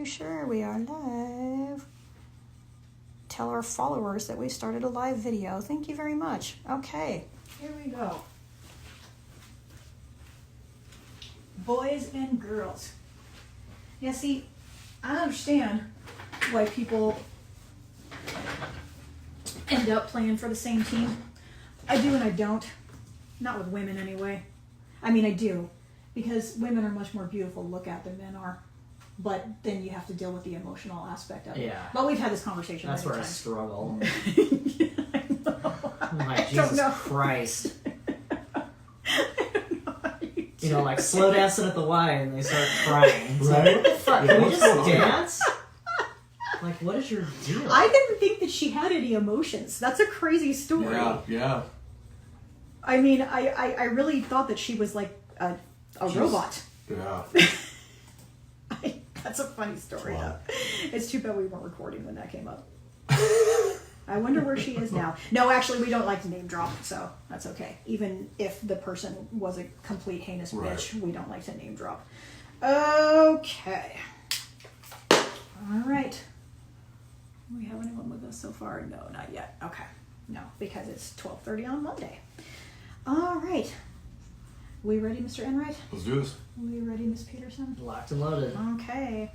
you sure we are live? Tell our followers that we started a live video. Thank you very much. Okay, here we go. Boys and girls. Yeah, see, I understand why people end up playing for the same team. I do and I don't. Not with women anyway. I mean, I do. Because women are much more beautiful to look at than men are. But then you have to deal with the emotional aspect of it. Yeah. But we've had this conversation That's many where I times. struggle. Yeah, I know. I'm like, I don't Jesus know. Christ. I don't know how you You know, like slow dancing at the Y and they start crying. It's Right? like, what the fuck? Yeah, Can we what's just going on? dance? Like, what is your deal? I didn't think that she had any emotions. That's a crazy story. Yeah. I mean, I really thought that she was like a robot. Yeah. That's a funny story, Wow. though. It's too bad we weren't recording when that came up. I wonder where she is now. No, actually, we don't like to name drop, so that's okay. Even if the person was a complete heinous bitch, we don't like to name drop. Okay. All right. Do we have anyone with us so far? No, not yet. Okay. No, because it's 12:30 on Monday. All right. We ready, Mr. Enright? Let's do this. We ready, Miss Peterson? Locked and loaded. Okay.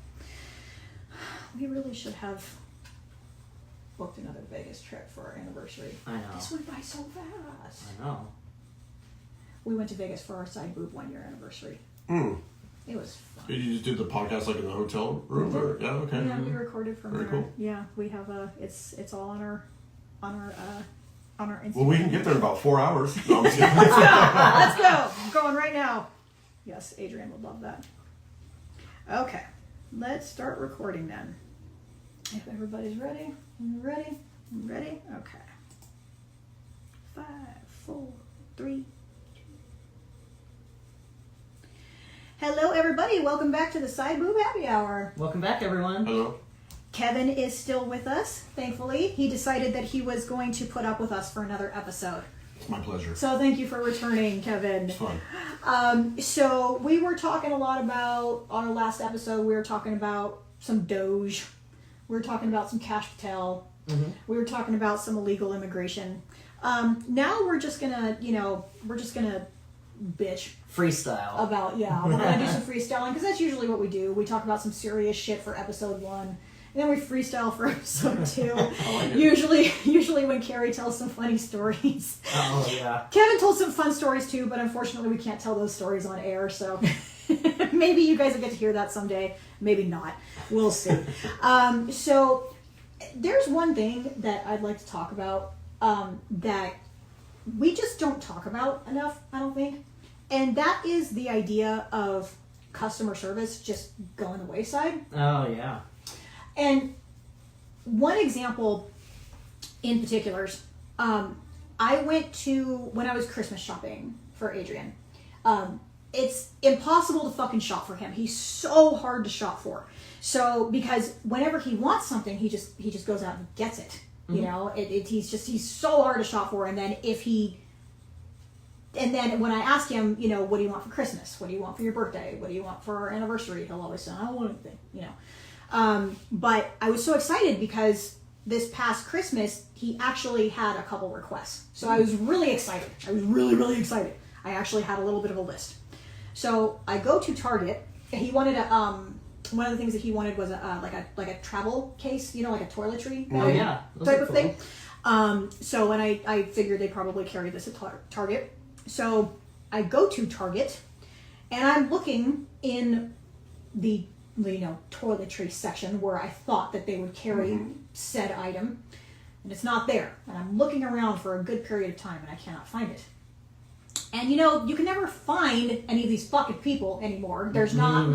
We really should have booked another Vegas trip for our anniversary. I know. This went by so fast. I know. We went to Vegas for our side boob 1-year anniversary. It was fun. You just did the podcast like in the hotel room? Or, yeah, okay. Yeah, we recorded from Very there. cool. Yeah, we have it's all on our Instagram. Well, we can get there in about 4 hours. No, I'm just kidding. Let's go. I'm going right now. Yes, Adrian would love that. Okay, let's start recording then. If everybody's ready, ready. Okay. 5, 4, 3. Hello, everybody. Welcome back to the Side Boob Happy Hour. Welcome back, everyone. Hello? Kevin is still with us, thankfully. He decided that he was going to put up with us for another episode. It's my pleasure. So thank you for returning, Kevin. It's fun. So we were talking a lot about, on our last episode, we were talking about some Doge. We were talking about some Cash Patel. Mm-hmm. We were talking about some illegal immigration. Now we're just gonna, bitch Freestyle. about, we're gonna do some freestyling, because that's usually what we do. We talk about some serious shit for episode 1, and then we freestyle for episode 2. like it. Usually when Carrie tells some funny stories. Oh, yeah. Kevin told some fun stories too, but unfortunately we can't tell those stories on air, so maybe you guys will get to hear that someday. Maybe not. We'll see. So there's one thing that I'd like to talk about that we just don't talk about enough, I don't think. And that is the idea of customer service just going the wayside. Oh, yeah. And one example in particular, I went to, when I was Christmas shopping for Adrian, it's impossible to fucking shop for him. He's so hard to shop for. So, because whenever he wants something, he just goes out and gets it. You know, he's so hard to shop for. And then when I ask him, what do you want for Christmas? What do you want for your birthday? What do you want for our anniversary? He'll always say, I don't want anything, But I was so excited because this past Christmas, he actually had a couple requests. So I was really excited. I was really, really excited. I actually had a little bit of a list. So I go to Target. He wanted one of the things that he wanted was like a travel case, like a toiletry bag Oh, yeah. Those type are of cool. thing. So when I figured they probably carry this at Target. So I go to Target and I'm looking in the toiletry section where I thought that they would carry said item, and it's not there. And I'm looking around for a good period of time and I cannot find it. And you can never find any of these fucking people anymore. There's not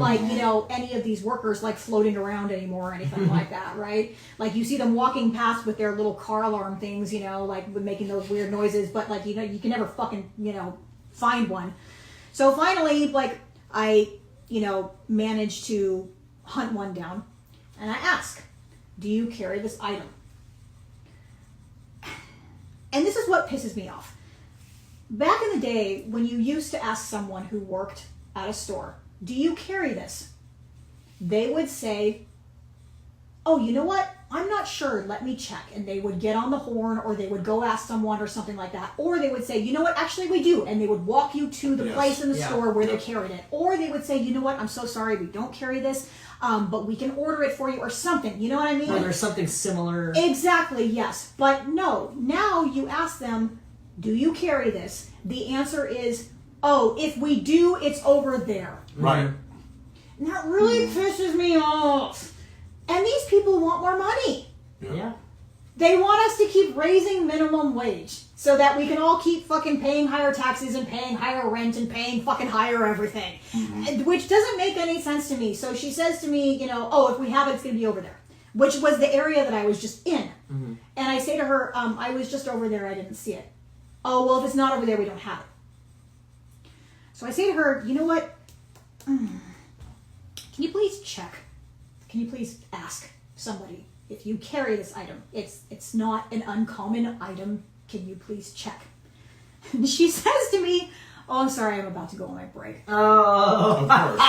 any of these workers floating around anymore or anything like that, right? Like you see them walking past with their little car alarm things, with making those weird noises, but you can never fucking, find one. So finally, I, managed to hunt one down and I ask, do you carry this item? And this is what pisses me off. Back in the day, when you used to ask someone who worked at a store, do you carry this? They would say oh, you know what? I'm not sure. Let me check. And they would get on the horn, or they would go ask someone or something like that. Or they would say, you know what? Actually, we do. And they would walk you to the Yes. place in the Yeah. store where they Yep. carried it. Or they would say, you know what? I'm so sorry. We don't carry this, but we can order it for you or something. You know what I mean? Or there's something similar. Exactly, yes. But no, now you ask them, do you carry this? The answer is, oh, if we do, it's over there. Right. And that really pisses me off. And these people want more money. Yeah. They want us to keep raising minimum wage so that we can all keep fucking paying higher taxes and paying higher rent and paying fucking higher everything. And- which doesn't make any sense to me. So she says to me, you know, oh, if we have it, it's going to be over there. Which was the area that I was just in. And I say to her, I was just over there, I didn't see it. Oh, well, if it's not over there, we don't have it. So I say to her, you know what? Can you please check? Can you please ask somebody if you carry this item? It's not an uncommon item. Can you please check? And she says to me, oh, I'm sorry, I'm about to go on my break. Oh. Of course.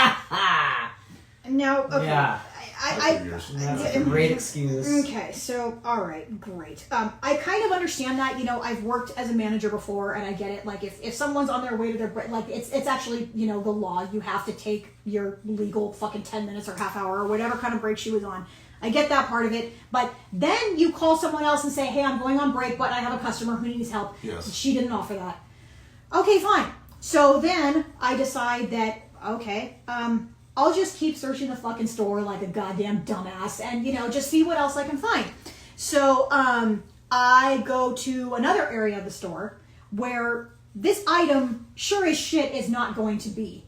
No, okay. Yeah. I Figures. That's a great excuse. Okay, so all right, great. I kind of understand that. You know, I've worked as a manager before, and I get it. Like, if someone's on their way to their break, like it's actually, you know, the law. You have to take your legal fucking 10 minutes or half hour or whatever kind of break she was on. I get that part of it, but then you call someone else and say, hey, I'm going on break, but I have a customer who needs help. Yes. She didn't offer that. Okay, fine. So then I decide that, okay, I'll just keep searching the fucking store like a goddamn dumbass and, you know, just see what else I can find. So I go to another area of the store where this item, sure as shit, is not going to be.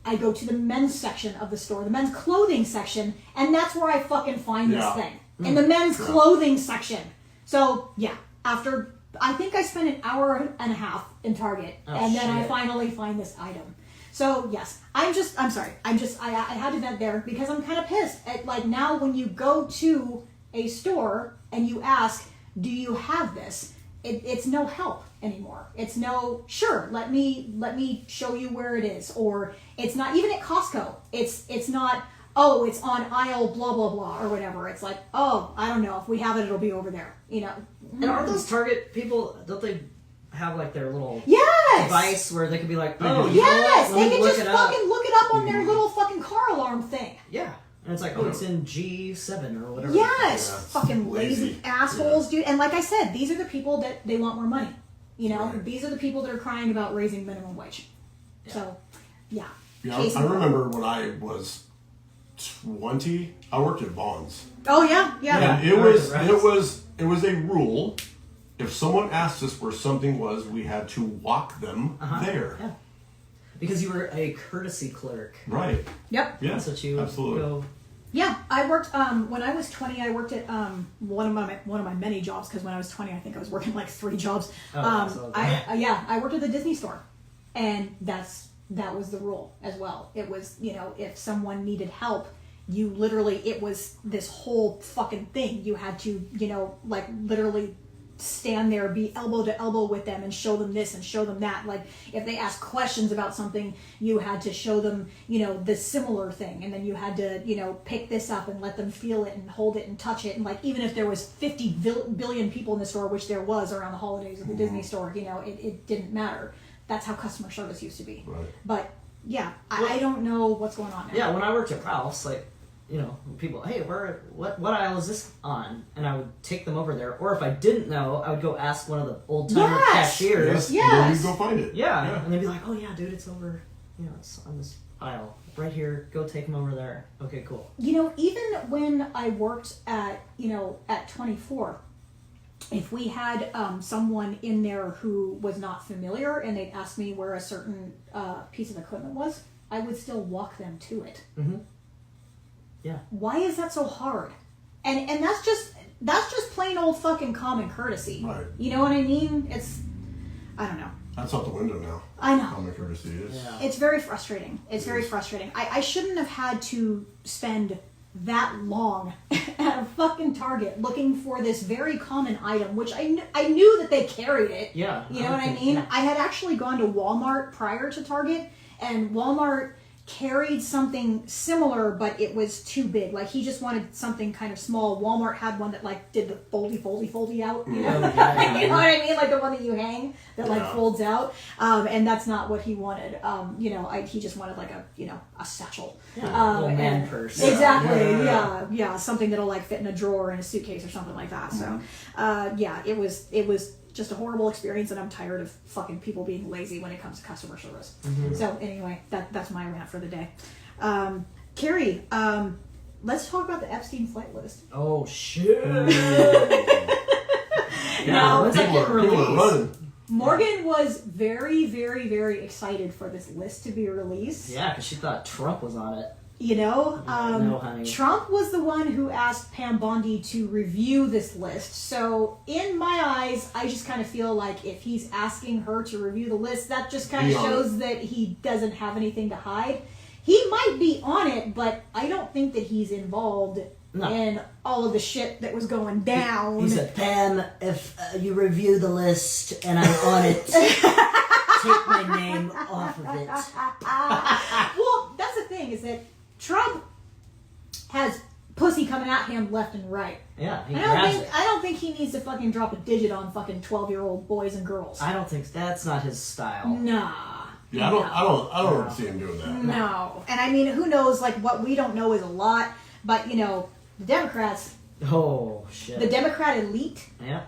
I go to the men's section of the store, the men's clothing section, and that's where I fucking find this Yeah. thing. In the men's clothing section. So, yeah, after, I think I spent an hour and a half in Target, Oh, and then I shit. finally find this item. So, yes, I had to vent there because I'm kind of pissed at, like, now when you go to a store and you ask, do you have this? It's no help anymore. It's no, sure, let me show you where it is. Or it's not, even at Costco, it's not, oh, it's on aisle blah, blah, blah, or whatever. It's like, oh, I don't know. If we have it, it'll be over there, you know? And aren't those Target people, don't they have like their little Yes! device where they could be like, They oh, do. you know what? Yes! Let They me can look just it up. fucking look it up on their little fucking car alarm thing. Yeah. And it's like, oh, it's in G7 or whatever. Yes, Yeah, fucking lazy lazy. assholes, dude. And like I said, these are the people that they want more money. You know, Right. these are the people that are crying about raising minimum wage. Yeah. So, yeah. Yeah, Case I in point. remember when I was 20, I worked at Vaughn's. Oh yeah, yeah. Yeah. And it was a rule. If someone asked us where something was, we had to walk them there. Yeah. Because you were a courtesy clerk. Right. Yep. Yeah. That's what you absolutely. go. Yeah, I worked when I was 20. I worked at one of my many jobs because when I was 20, I think I was working like 3 jobs. Oh, so- I worked at the Disney store, and that was the rule as well. It was, you know, if someone needed help, you literally, it was this whole fucking thing. You had to, you know, like literally stand there, be elbow to elbow with them and show them this and show them that. Like if they asked questions about something, you had to show them, you know, the similar thing. And then you had to, you know, pick this up and let them feel it and hold it and touch it. And like, even if there was 50 billion people in the store, which there was around the holidays at the Disney store, you know, it didn't matter. That's how customer service used to be. Right. But yeah, I don't know what's going on now. Yeah, when I worked at Ralph's, like, you know, people, hey, what aisle is this on? And I would take them over there. Or if I didn't know, I would go ask one of the old timer Yes! cashiers. Yes. Then you go find it. Yeah. And they'd be like, oh yeah, dude, it's over, you know, it's on this aisle. Right here, go take them over there. Okay, cool. You know, even when I worked at, you know, at 24, if we had someone in there who was not familiar and they'd ask me where a certain piece of equipment was, I would still walk them to it. Mm-hmm. Yeah. Why is that so hard? And that's just plain old fucking common courtesy. Right. You know what I mean? I don't know. That's out the window now. I know. Common courtesy is. Yeah. It's very frustrating. It's very frustrating. I shouldn't have had to spend that long at a fucking Target looking for this very common item, which I knew that they carried it. Yeah. You know what I mean? Yeah. I had actually gone to Walmart prior to Target, and Walmart carried something similar, but it was too big. Like he just wanted something kind of small. Walmart had one that like did the foldy out. You know, you know what I mean? Like the one that you hang that like folds out. And that's not what he wanted. You know, he just wanted like a satchel. Yeah, little man purse. Exactly. Yeah. Something that'll like fit in a drawer in a suitcase or something like that. So, yeah, it was just a horrible experience, and I'm tired of fucking people being lazy when it comes to customer service. So anyway, that's my rant for the day. Carrie, let's talk about the Epstein flight list. Oh shit! Now, when's that getting People are released? running. Morgan was very, very, very excited for this list to be released. Yeah, because she thought Trump was on it. You know, No, honey. Trump was the one who asked Pam Bondi to review this list. So, in my eyes, I just kind of feel like if he's asking her to review the list, that just kind of shows that he doesn't have anything to hide. He might be on it, but I don't think that he's involved in all of the shit that was going down. He said, Pam, if you review the list and I'm on it, take my name off of it. Well, that's the thing, is that Trump has pussy coming at him left and right. Yeah, he I grabs it. don't think he needs to fucking drop a digit on fucking 12-year-old boys and girls. I don't think that's not his style. Nah. Yeah, I don't see him doing that. No. And I mean, who knows, like, what we don't know is a lot, but, you know, the Democrats, Oh shit. the Democrat elite, Yeah.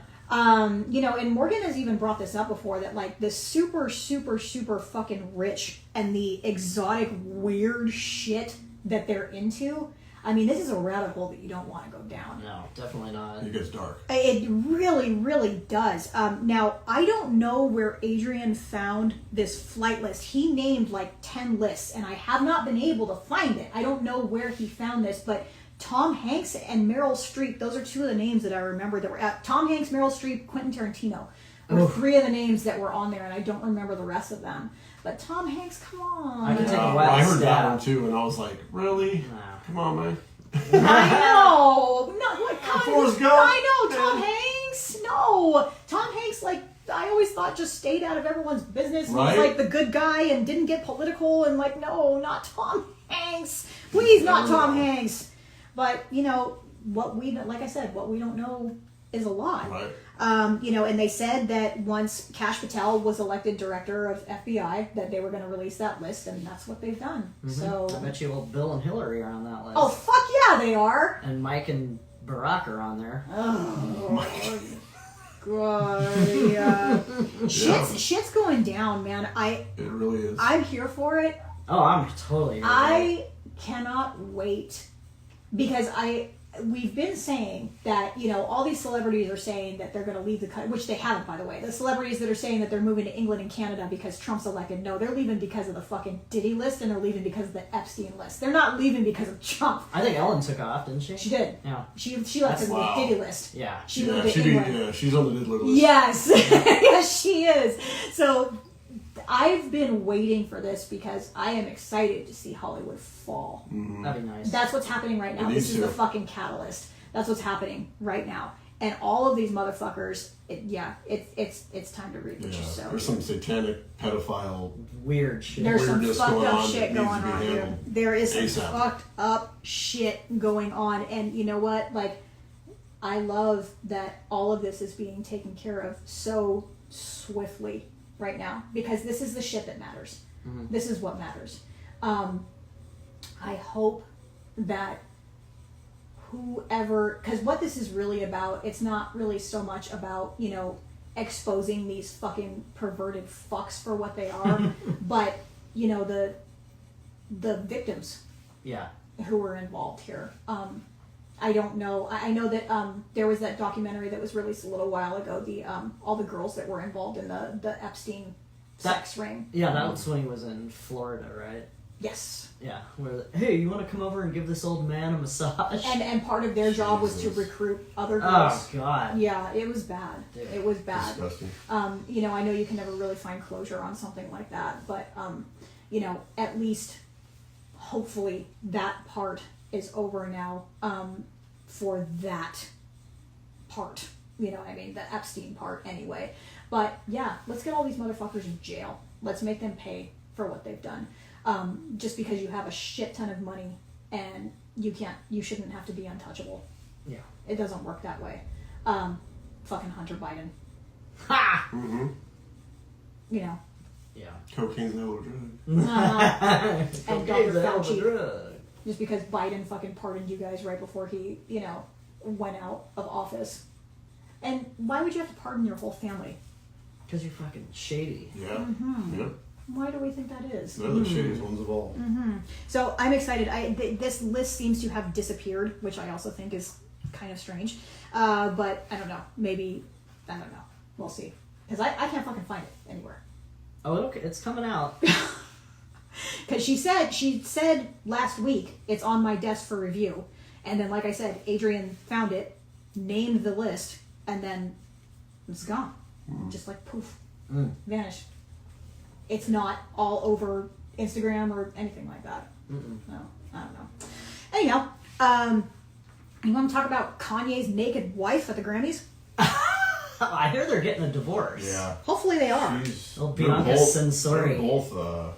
you know, and Morgan has even brought this up before, that, like, the super, super, super fucking rich and the exotic, weird shit that they're into, I mean, this is a rabbit hole that you don't want to go down. No, definitely not. It gets dark. It really, really does. Now, I don't know where Adrian found this flight list. He named like 10 lists, and I have not been able to find it. I don't know where he found this, but Tom Hanks and Meryl Streep, those are two of the names that I remember that were Tom Hanks, Meryl Streep, Quentin Tarantino were three of the names that were on there, and I don't remember the rest of them. But Tom Hanks, come on. I can take a Well, wild I heard that stab. one too, and I was like, really? Nah. Come on, man. I know. No, what kind Forrest Gump. I know, Tom Hanks. No. Tom Hanks, like, I always thought just stayed out of everyone's business. Right? He was like the good guy and didn't get political, and like, no, not Tom Hanks. Please, not Tom Hanks. But, you know, like I said, what we don't know is a lot. Right. You know, and they said that once Kash Patel was elected director of FBI, that they were going to release that list, and that's what they've done. So, I bet you old Bill and Hillary are on that list. oh fuck yeah, they are. And Mike and Barack are on there. Oh god, yeah. Shit's going down, man. It really is. I'm here for it. Oh, I'm totally. I cannot wait, because we've been saying that, you know, all these celebrities are saying that they're going to leave the country, which they haven't, by the way. The celebrities that are saying that they're moving to England and Canada because Trump's elected, no, they're leaving because of the fucking Diddy list, and they're leaving because of the Epstein list. They're not leaving because of Trump. I think Ellen took off, didn't she? She did. Yeah. She left That's the wow. Diddy list. Yeah. She yeah, moved to England. she's on the Diddler list. Yes, yes, she is. So I've been waiting for this because I am excited to see Hollywood fall. That'd be nice. That's what's happening right now. It This needs is the to. fucking catalyst. That's what's happening right now. And all of these motherfuckers, it's time to reap the Yeah, so. there's some satanic pedophile. Weird shit. There's some weirdness fucked going up on shit that needs going to be on here. handled There is some ASAP. fucked up shit going on. And you know what? Like, I love that all of this is being taken care of so swiftly right now, because this is the shit that matters. This is what matters. I hope that whoever, because what this is really about, it's not really so much about, you know, exposing these fucking perverted fucks for what they are, but, you know, the victims Yeah. who were involved here. I don't know. I know that there was that documentary that was released a little while ago. The all the girls that were involved in the Epstein sex ring. Yeah, that was when he was in Florida, right? Yes. Yeah. Where, hey, you want to come over and give this old man a massage? And part of their job was to Jesus. recruit other girls. Oh God. Yeah, it was bad. Dude. It was bad. Disgusting. You know, I know you can never really find closure on something like that, but you know, at least hopefully that part is over now. For that part, you know what I mean, the Epstein part anyway. But yeah, let's get all these motherfuckers in jail. Let's make them pay for what they've done. just because you have a shit ton of money and you shouldn't have to be untouchable. Yeah. It doesn't work that way. Fucking Hunter Biden. Ha! Mm-hmm. You know. Yeah. Cocaine's a hell of a drug. And Cocaine's Dr. a hell of a Fauci. drug. Just because Biden fucking pardoned you guys right before he, went out of office. And why would you have to pardon your whole family? Because you're fucking shady. Yeah. Mm-hmm. Yeah. Why do we think that is? They're the shadiest ones of all. So I'm excited. This list seems to have disappeared, which I also think is kind of strange. But I don't know. Maybe, I don't know. We'll see. Because I can't fucking find it anywhere. Oh, okay. It's coming out. Because she said last week, it's on my desk for review. And then, like I said, Adrian found it, named the list, and then it's gone. Just like poof, vanished. It's not all over Instagram or anything like that. No, I don't know. Anyhow, you want to talk about Kanye's naked wife at the Grammys? I hear they're getting a divorce. Yeah. Hopefully they are. Jeez. Well, They're Bianca Censori. They're both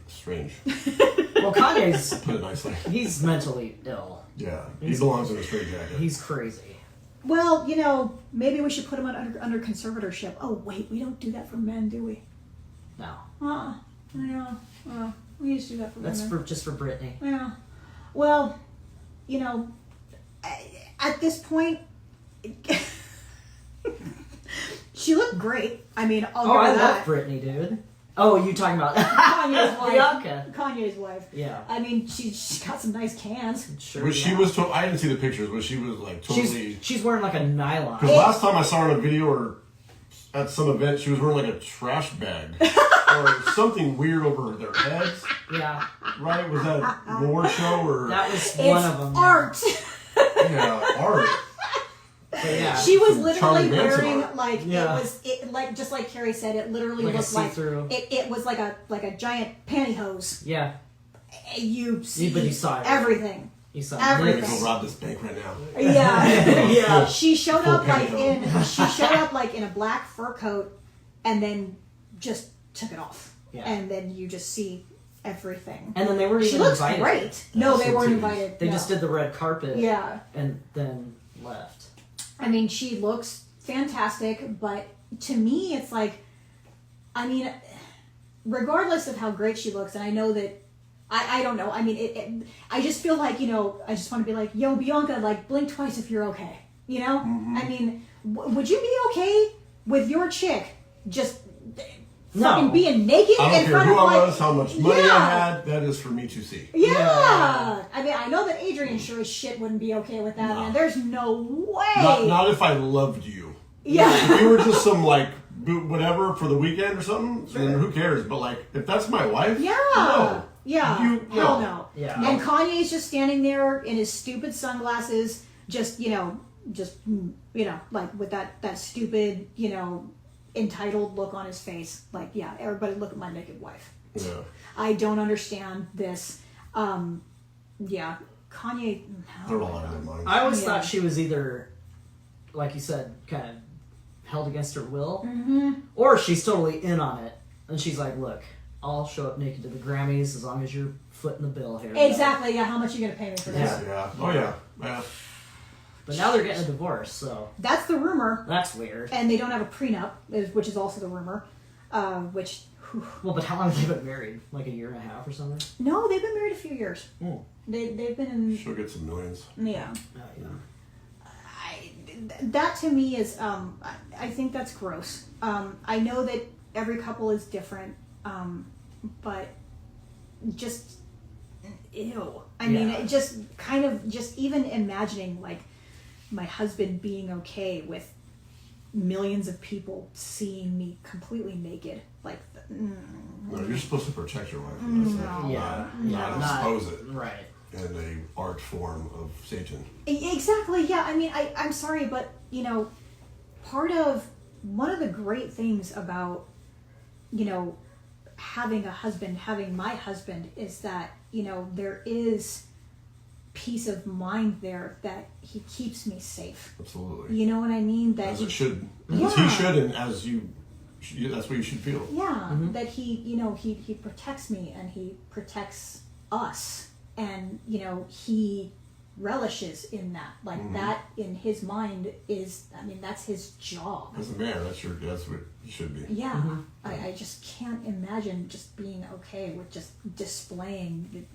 strange. Well, Kanye's, Put it nicely. he's mentally ill. Yeah. He belongs in a straitjacket. He's crazy. Well, maybe we should put him under conservatorship. Oh, wait, we don't do that for men, do we? No. Yeah. We used to do that for That's women. just for Britney. Yeah. Well, at this point, she looked great. I mean, I'll give Oh, her I that. love Britney, dude. Oh, you talking about Kanye's wife. Bianca? Kanye's wife. Yeah. I mean, she's got some nice cans. Sure. But she yeah. was I didn't see the pictures, but she was like totally. She's wearing like a nylon. Because last time I saw her in a video or at some event, she was wearing like a trash bag or something weird over their heads. Yeah. Right? Was that an award show or? That was It's one of them. art. Yeah, art. But yeah. She was Some literally Charlie Manson wearing art. like Yeah. it like just like Carrie said, it literally Like a looked like see-through. it was like a giant pantyhose. Yeah. You see But you saw it. everything. You saw Everything. Go rob this bank right now. Yeah. Yeah. She showed Full up pantyhose. like in a black fur coat and then just took it off. Yeah. And then you just see everything. And then they weren't She even looks invited. great. No, they Awesome weren't titties. invited. They no. just did the red carpet. Yeah. And then left. I mean, she looks fantastic, but to me, it's like, I mean, regardless of how great she looks, and I know that, I don't know, I mean, I just feel like, I just want to be like, yo, Bianca, like, blink twice if you're okay, I mean, would you be okay with your chick just fucking No. being naked I in don't care front who of, I like, was, how much money Yeah. I had. That is for me to see. Yeah. Yeah. I mean, I know that Adrian sure as shit wouldn't be okay with that, No. man. There's no way. Not if I loved you. Yeah. If you were just some like whatever for the weekend or something, then who cares? But like, if that's my wife, Yeah. no. Yeah. Hell no. Yeah. And Kanye's just standing there in his stupid sunglasses, just like with that stupid, entitled look on his face. Like, yeah, everybody look at my naked wife. Yeah. I don't understand this. Yeah, Kanye. They're all out of their minds. I always Yeah. thought she was either, like you said, kind of held against her will, or she's totally in on it. And she's like, look, I'll show up naked to the Grammys as long as you're footing the bill here. Exactly. Yeah. How much are you gonna pay me for this? Yeah. Yeah. Oh yeah. Yeah. But now they're getting a divorce, so That's the rumor, that's weird. and they don't have a prenup, which is also the rumor. Which. Well, but how long have they been married? Like a year and a half or something? No, they've been married a few years. Oh, They've been in. She'll get some millions. Yeah. yeah. That to me is I think that's gross. I know that every couple is different, but just ew. I mean, Yeah. it just kind of just even imagining like my husband being okay with millions of people seeing me completely naked, like No, you're supposed to protect your wife. That's No. it. Yeah. Not expose it Right. in a art form of Satan. Exactly. Yeah. I mean, I'm sorry, but part of one of the great things about having my husband is that there is peace of mind there, that he keeps me safe. Absolutely. You know what I mean? That As it should. Yeah. As he should, and as you that's what you should feel. Yeah, that he protects me and he protects us, and he relishes in that. Like that in his mind is, I mean, that's his job. As a man, that's what you should be. Yeah, I just can't imagine just being okay with just displaying.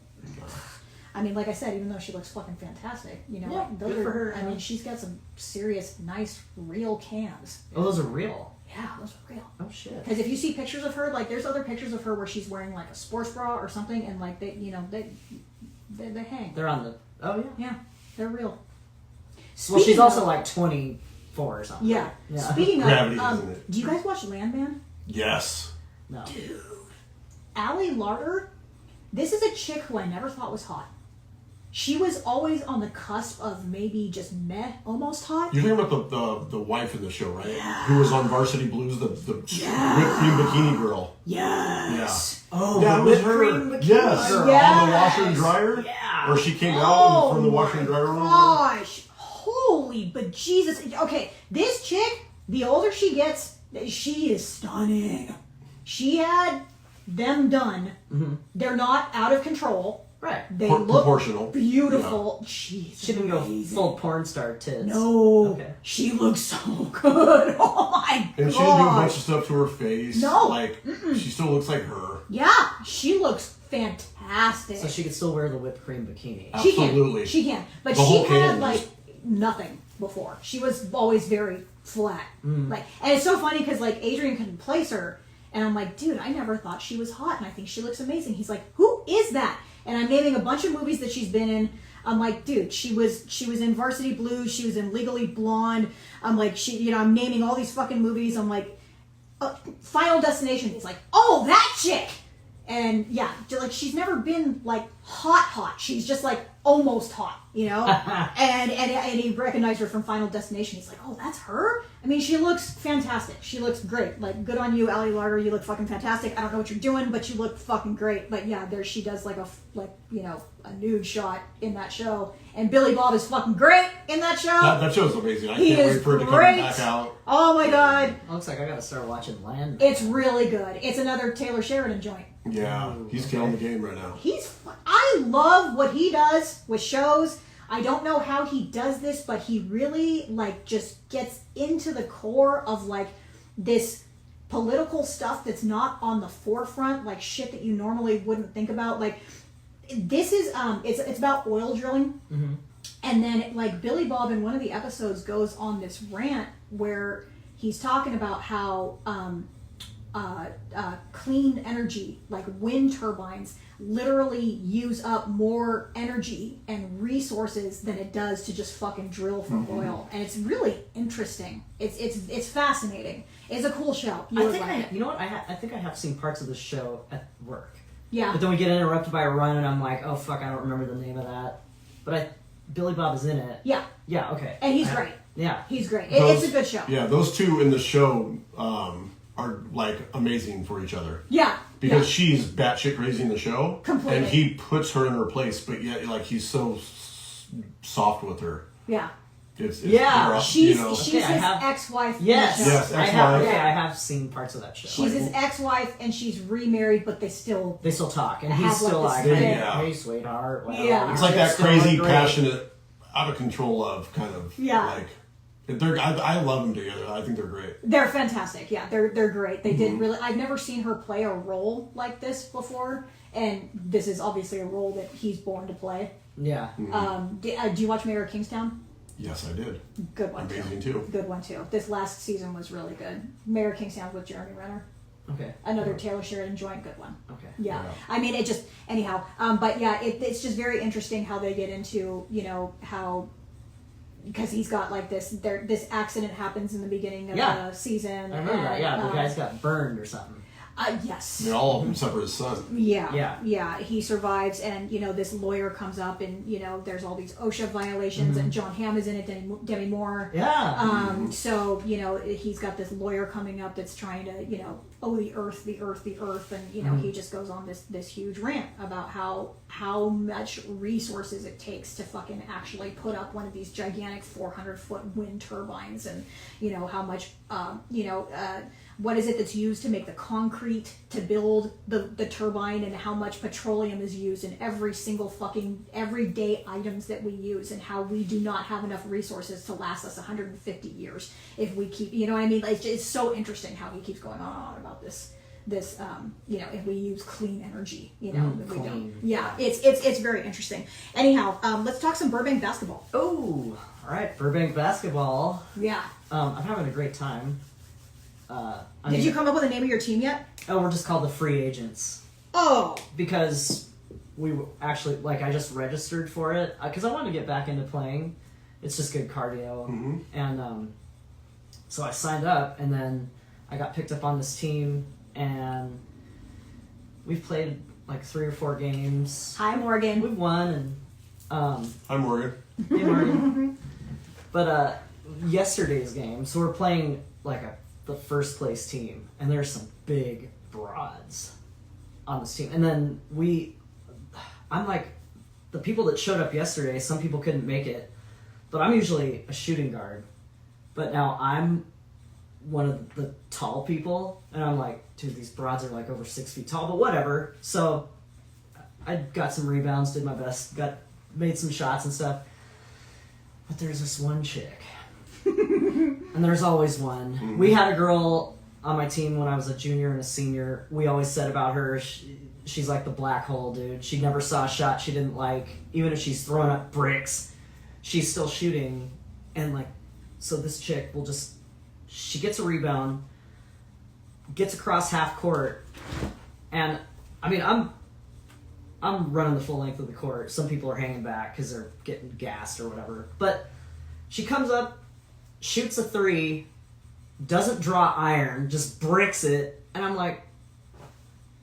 I mean, like I said, even though she looks fucking fantastic, like, those good are for her. I mean, she's got some serious, nice, real cams. Oh, those are real. Yeah, those are real. Oh shit. Because if you see pictures of her, like there's other pictures of her where she's wearing like a sports bra or something, and like they hang. They're on the. Oh yeah. Yeah, they're real. Well, Speaking she's also of- like 24 or something. Yeah. Yeah. Speaking Gravity, of, isn't it? do you guys watch Landman? Yes. No. Allie Larder. This is a chick who I never thought was hot. She was always on the cusp of maybe just meh, almost hot. You're talking about the wife in the show, right? Who was on Varsity Blues, the whipped cream bikini girl. Yes. Oh, Yeah, the it was whipped her. cream bikini Yes. girl. On the washer and dryer. Yeah. Or she came Oh out from the washer and dryer room. gosh. Holy bejesus. Okay, this chick, the older she gets, she is stunning. She had them done. They're not out of control. Right. They Pro- look proportional. beautiful. She's She didn't go amazing. full porn star tits. No. Okay. She looks so good. Oh my And she didn't do a bunch gosh. of stuff to her face. No. Like, she still looks like her. Yeah, she looks fantastic. So she could still wear the whipped cream bikini. She can. Absolutely. She can. But The she whole had can like just- nothing before. She was always very flat. Like, and it's so funny because like Adrian couldn't place her, and I'm like, dude, I never thought she was hot, and I think she looks amazing. He's like, who is that? And I'm naming a bunch of movies that she's been in. I'm like, dude, she was in Varsity Blues. She was in Legally Blonde. I'm like, I'm naming all these fucking movies. I'm like, Final Destination. He's like, oh, that chick. And yeah, like she's never been like hot. She's just like almost hot, and he recognized her from Final Destination. He's like, oh, that's her. I mean, she looks fantastic. She looks great. Like, good on you, Allie Larder. You look fucking fantastic. I don't know what you're doing, but you look fucking great. But yeah, there she does like a nude shot in that show, and Billy Bob is fucking great in that show. That show's amazing. I He can't is wait for it to come great. back out. Oh my god, Looks like I gotta start watching Land. it's really good. It's another Taylor Sheridan joint. Yeah, he's killing the game right now. I love what he does with shows. I don't know how he does this, but he really like just gets into the core of like this political stuff that's not on the forefront, like shit that you normally wouldn't think about. Like this is it's about oil drilling. And then like Billy Bob in one of the episodes goes on this rant where he's talking about how clean energy, like wind turbines, literally use up more energy and resources than it does to just fucking drill for oil. And it's really interesting. It's fascinating. It's a cool show. You I would think like it. you know what? I think I have seen parts of the show at work. Yeah. But then we get interrupted by a run, and I'm like, oh fuck, I don't remember the name of that. But Billy Bob is in it. Yeah. Yeah. Okay. And he's great. Yeah. He's great. Those- It's a good show. Yeah, those two in the show are like amazing for each other. Yeah. Because yeah. she's batshit crazy in the show, Completely. and he puts her in her place, but yet like he's so soft with her. Yeah. It's Yeah, rough, She's you know. she's Okay, I his have- ex-wife. Yes. in the show. Yes, I have. ex-wife. Okay, I have seen parts of that show. She's his ex-wife, and she's remarried, but they still. They still talk, and Have, he's like, still this like, thing. hey, Yeah. hey, sweetheart. Well, Yeah. It's like that still crazy, great. passionate, out of control of kind of Yeah. like. I love them together. I think they're great. They're fantastic. Yeah, they're great. They Mm-hmm. did really. I've never seen her play a role like this before, and this is obviously a role that he's born to play. Yeah. Do you watch Mayor of Kingstown? Yes, I did. Good one Amazing too. too. Good one too. This last season was really good. Mayor of Kingstown with Jeremy Renner. Okay. Another Taylor Sheridan joint. Good one. Okay. Yeah. Yeah. I mean, it just anyhow. But yeah, it's just very interesting how they get into how. Because he's got like this accident happens in the beginning of Yeah. the season. I remember that. and, Yeah, the guy's got burned or something. Yes. I mean, all of them except for his son. Yeah. He survives, and this lawyer comes up, and there's all these OSHA violations, and John Hamm is in it, Demi Moore. Yeah. So he's got this lawyer coming up that's trying to the earth, and he just goes on this huge rant about how much resources it takes to fucking actually put up one of these gigantic 400-foot wind turbines, and how much what is it that's used to make the concrete to build the turbine, and how much petroleum is used in every single fucking everyday items that we use, and how we do not have enough resources to last us 150 years if we keep, you know what I mean? Like, it's so interesting how he keeps going on about this you know, if we use clean energy, you know, if we don't. Clean. Yeah, it's very interesting. Anyhow, let's talk some Burbank basketball. Oh, all right, Burbank basketball. Yeah. I'm having a great time. Did you come up with a name of your team yet? Oh, we're just called the Free Agents Oh. because we actually, like, I just registered for it because I wanted to get back into playing. It's just good cardio, and so I signed up, and then I got picked up on this team, and we've played like 3 or 4 games. Hi, Morgan. We've won, and I'm Morgan. hey, Morgan. But yesterday's game, so we're playing like the first place team, and there's some big broads on this team. And then I'm like, the people that showed up yesterday, some people couldn't make it, but I'm usually a shooting guard. But now I'm one of the tall people, and I'm like, dude, these broads are like over 6 feet tall, but whatever. So I got some rebounds, did my best, made some shots and stuff. But there's this one chick. And there's always one. We had a girl on my team when I was a junior and a senior. We always said about her, she's like the black hole, dude. She never saw a shot she didn't like. Even if she's throwing up bricks, she's still shooting. And like, so this chick will she gets a rebound, gets across half court, and I mean, I'm running the full length of the court. Some people are hanging back because they're getting gassed or whatever. But she comes up, shoots a 3, doesn't draw iron, just bricks it. And I'm like,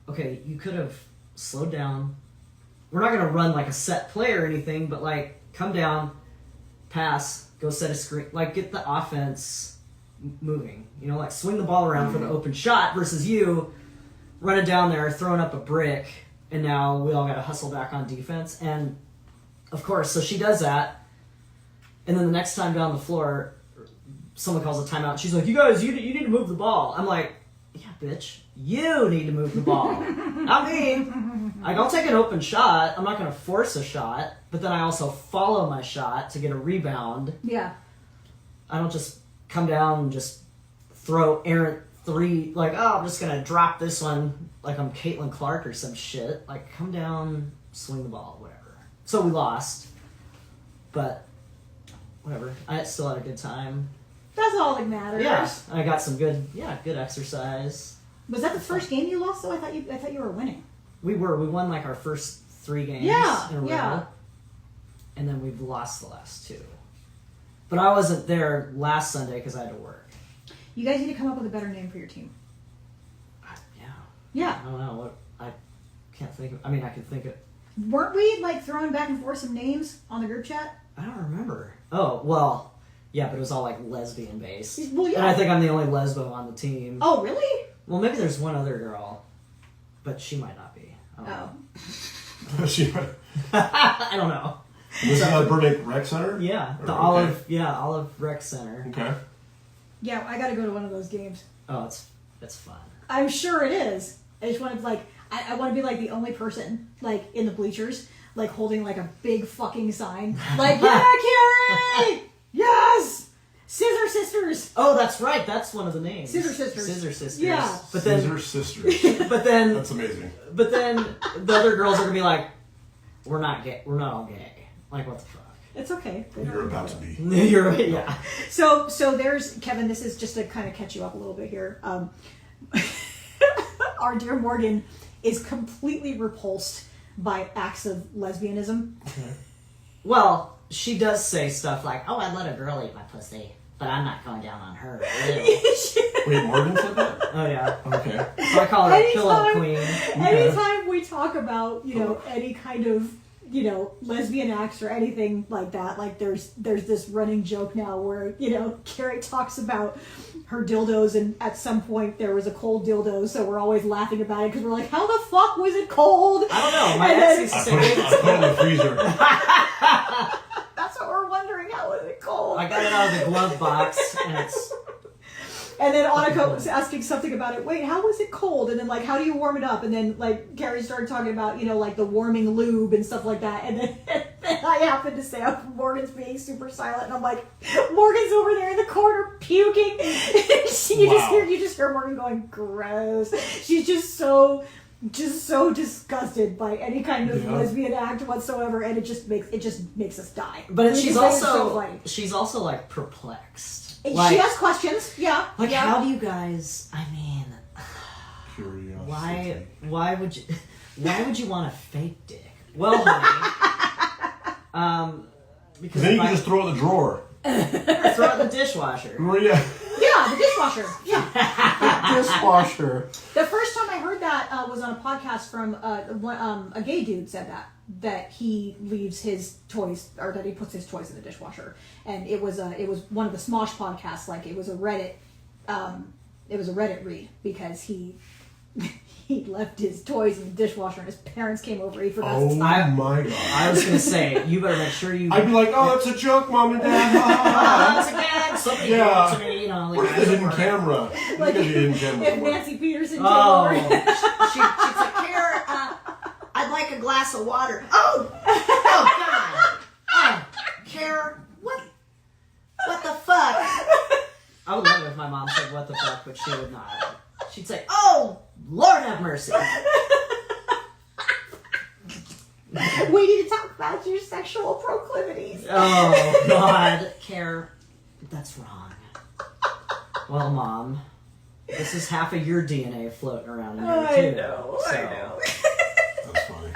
okay, you could have slowed down. We're not going to run like a set play or anything, but like, come down, pass, go set a screen. Like, get the offense moving. You know, like swing the ball around for the open shot versus you running down there, throwing up a brick. And now we all got to hustle back on defense. And, of course, so she does that. And then the next time down the floor, someone calls a timeout. She's like, you guys, you need to move the ball. I'm like, yeah, bitch, you need to move the ball. Not me. I don't take an open shot. I'm not going to force a shot. But then I also follow my shot to get a rebound. Yeah. I don't just come down and just throw errant 3, like, oh, I'm just going to drop this one like I'm Caitlin Clark or some shit. Like, come down, swing the ball, whatever. So we lost. But, whatever. I still had a good time. That's all that matters. Yeah. I got some good exercise. Was that the first game you lost, though? I thought you were winning. We won like our first 3 games Yeah, in a row. yeah. And then we've lost the last 2. But I wasn't there last Sunday because I had to work. You guys need to come up with a better name for your team. Yeah. Yeah. I don't know what I can't think of. I mean, I could think of. Weren't we like throwing back and forth some names on the group chat? I don't remember. Oh well, yeah, but it was all like lesbian based. Well, yeah. And I think I'm the only lesbo on the team. Oh, really? Well, maybe there's one other girl, but she might not be. I don't know. I don't know. This is at Burbank Rec Center? Yeah, the Okay. Olive Rec Center. Okay. Yeah, I got to go to one of those games. Oh, it's fun. I'm sure it is. I just want to like, I want to be like the only person like in the bleachers, like holding like a big fucking sign, like yeah, Carrie, yes, Scissor Sisters. Oh, that's right. That's one of the names. Scissor Sisters. Scissor Sisters. Yeah. But then, Scissor Sisters. but then, That's amazing. but then the other girls are gonna be like, we're not gay. We're not all gay. Like, what the fuck? It's okay. You're about to be. You're right. Yeah. So there's Kevin. This is just to kind of catch you up a little bit here. Our dear Morgan is completely repulsed by acts of lesbianism. Well, she does say stuff like, "Oh, I let a girl eat my pussy, but I'm not going down on her." Ew. Wait, Morgan said that? Oh yeah. Okay. So I call her a pillow Anytime- queen. Anytime we talk about, any kind of, lesbian acts or anything like that, like there's this running joke now where, Carrie talks about her dildos, and at some point there was a cold dildo, so we're always laughing about it because we're like, how the fuck was it cold? I don't know. My And ex then- used to I say, put it in the freezer. That's what we're wondering, how was it cold? I got it out of the glove box, and it's And then Annika was asking something about it. Wait, how was it cold? And then like, how do you warm it up? And then like Carrie started talking about, you know, like the warming lube and stuff like that. And then, I happened to say, oh, Morgan's being super silent, and I'm like, Morgan's over there in the corner puking. You just hear Morgan going, gross. She's just so disgusted by any kind of lesbian act whatsoever, and it just makes us die. But She's she's also like perplexed. She Like, has questions. Yeah. like yeah. how do you guys? I mean, Curiosity. why would you want a fake dick? Well, honey, because Then you if can just throw it in the drawer. throw it in the dishwasher. Maria, Yeah, the dishwasher. Yeah. dishwasher. The first time I heard that was on a podcast from a gay dude said that he leaves his toys, or that he puts his toys in the dishwasher, and it was one of the Smosh podcasts. Like it was a Reddit read because he left his toys in the dishwasher and his parents came over. He forgot. Oh my god! I was gonna say you better make sure you. I'd be like, oh, that's a joke, Mom and Dad. Once again, somebody Yeah. gave it to me, you know. Like, Where's the hidden camera? Like, Look at the hidden camera. if Nancy Peterson came Oh, over. she's like, Kara, I'd like a glass of water. Oh God. Oh, Kara, what the fuck? I would love it if my mom said what the fuck, but she would not. She'd say, oh, Lord have mercy. We need to talk about your sexual proclivities. Oh, God. Kara, that's wrong. Well, Mom, this is half of your DNA floating around in here, too. I know. That's funny.